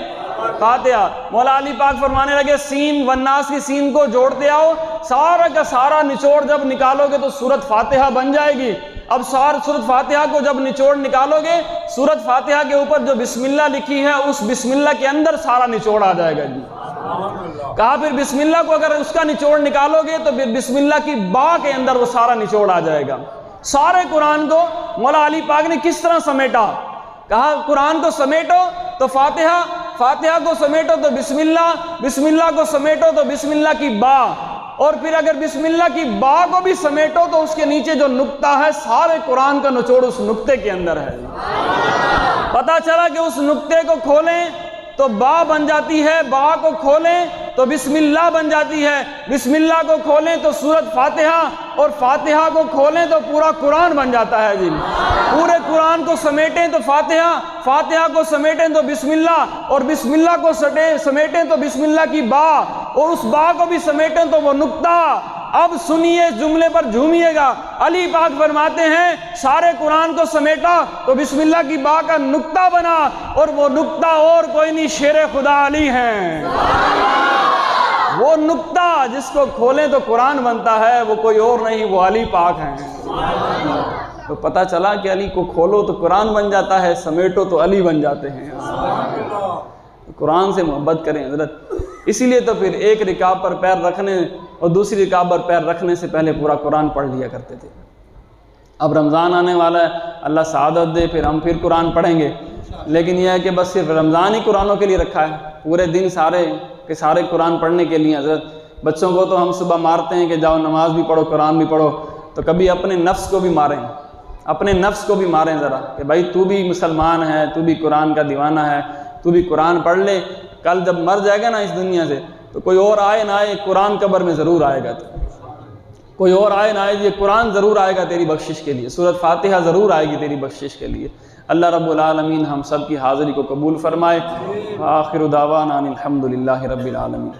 فاتحہ۔ مولا علی پاک فرمانے لگے سین والناس کی سین کو جوڑتے آؤ، سارا کا سارا نچوڑ جب نکالو گے تو سورۃ فاتحہ بن جائے گی۔ اب سورۃ فاتحہ کو جب نچوڑ نکالو گے، سورۃ فاتحہ کے اوپر جو بسم اللہ لکھی ہے اس بسم اللہ کے اندر سارا نچوڑ آ جائے گا جی۔ کہا پھر بسم اللہ کو اگر اس کا نچوڑ نکالو گے تو پھر بسم اللہ کی با کے اندر وہ سارا نچوڑ آ جائے گا۔ سارے قرآن کو مولا علی پاک نے کس طرح سمیٹا؟ کہا قرآن کو سمیٹو تو فاتحہ، فاتحہ کو سمیٹو تو بسم اللہ، بسم اللہ کو سمیٹو تو بسم اللہ کی با، اور پھر اگر بسم اللہ کی با کو بھی سمیٹو تو اس کے نیچے جو نقطہ ہے سارے قرآن کا نچوڑ اس نقطے کے اندر ہے۔ پتہ چلا کہ اس نقطے کو کھولیں تو با بن جاتی ہے، با کو کھولیں تو بسم اللہ بن جاتی ہے، بسم اللہ کو کھولیں تو سورۃ فاتحہ، اور فاتحہ کو کھولیں تو پورا قرآن بن جاتا ہے جی۔ پورے قرآن کو سمیٹیں تو فاتحہ، فاتحہ کو سمیٹیں تو بسم اللہ، اور بسم اللہ کو سمیٹیں تو بسم اللہ کی با، اور اس با کو بھی سمیٹیں تو وہ نقطہ۔ اب سنیے جملے پر جھومیے گا۔ علی پاک فرماتے ہیں سارے قرآن کو سمیٹا تو بسم اللہ کی با کا نقطہ بنا، اور وہ نقطہ اور کوئی نہیں، شیر خدا علی ہیں۔ وہ نقطہ جس کو کھولیں تو قرآن بنتا ہے وہ کوئی اور نہیں، وہ علی پاک ہیں۔ تو پتہ چلا کہ علی کو کھولو تو قرآن بن جاتا ہے، سمیٹو تو علی بن جاتے ہیں۔ قرآن سے محبت کریں حضرت۔ اسی لیے تو پھر ایک رکاب پر پیر رکھنے اور دوسری رکاب پر پیر رکھنے سے پہلے پورا قرآن پڑھ لیا کرتے تھے۔ اب رمضان آنے والا ہے، اللہ سعادت دے، پھر ہم پھر قرآن پڑھیں گے، لیکن یہ ہے کہ بس صرف رمضان ہی قرآنوں کے لیے رکھا ہے، پورے دن سارے کے سارے قرآن پڑھنے کے لیے۔ حضرت بچوں کو تو ہم صبح مارتے ہیں کہ جاؤ نماز بھی پڑھو قرآن بھی پڑھو، تو کبھی اپنے نفس کو بھی ماریں، اپنے نفس کو بھی ماریں ذرا کہ بھائی تو بھی مسلمان ہے، تو بھی قرآن کا دیوانہ ہے، تو بھی قرآن پڑھ لے، کل جب مر جائے گا نا اس دنیا سے تو کوئی اور آئے نہ آئے قرآن قبر میں ضرور آئے گا، تو کوئی اور آئے نہ آئے، یہ قرآن ضرور آئے گا تیری بخشش کے لیے، سورۃ فاتحہ ضرور آئے گی تیری بخشش کے لیے۔ اللہ رب العالمین ہم سب کی حاضری کو قبول فرمائے۔ آخر دعوانا الحمدللہ رب العالمین۔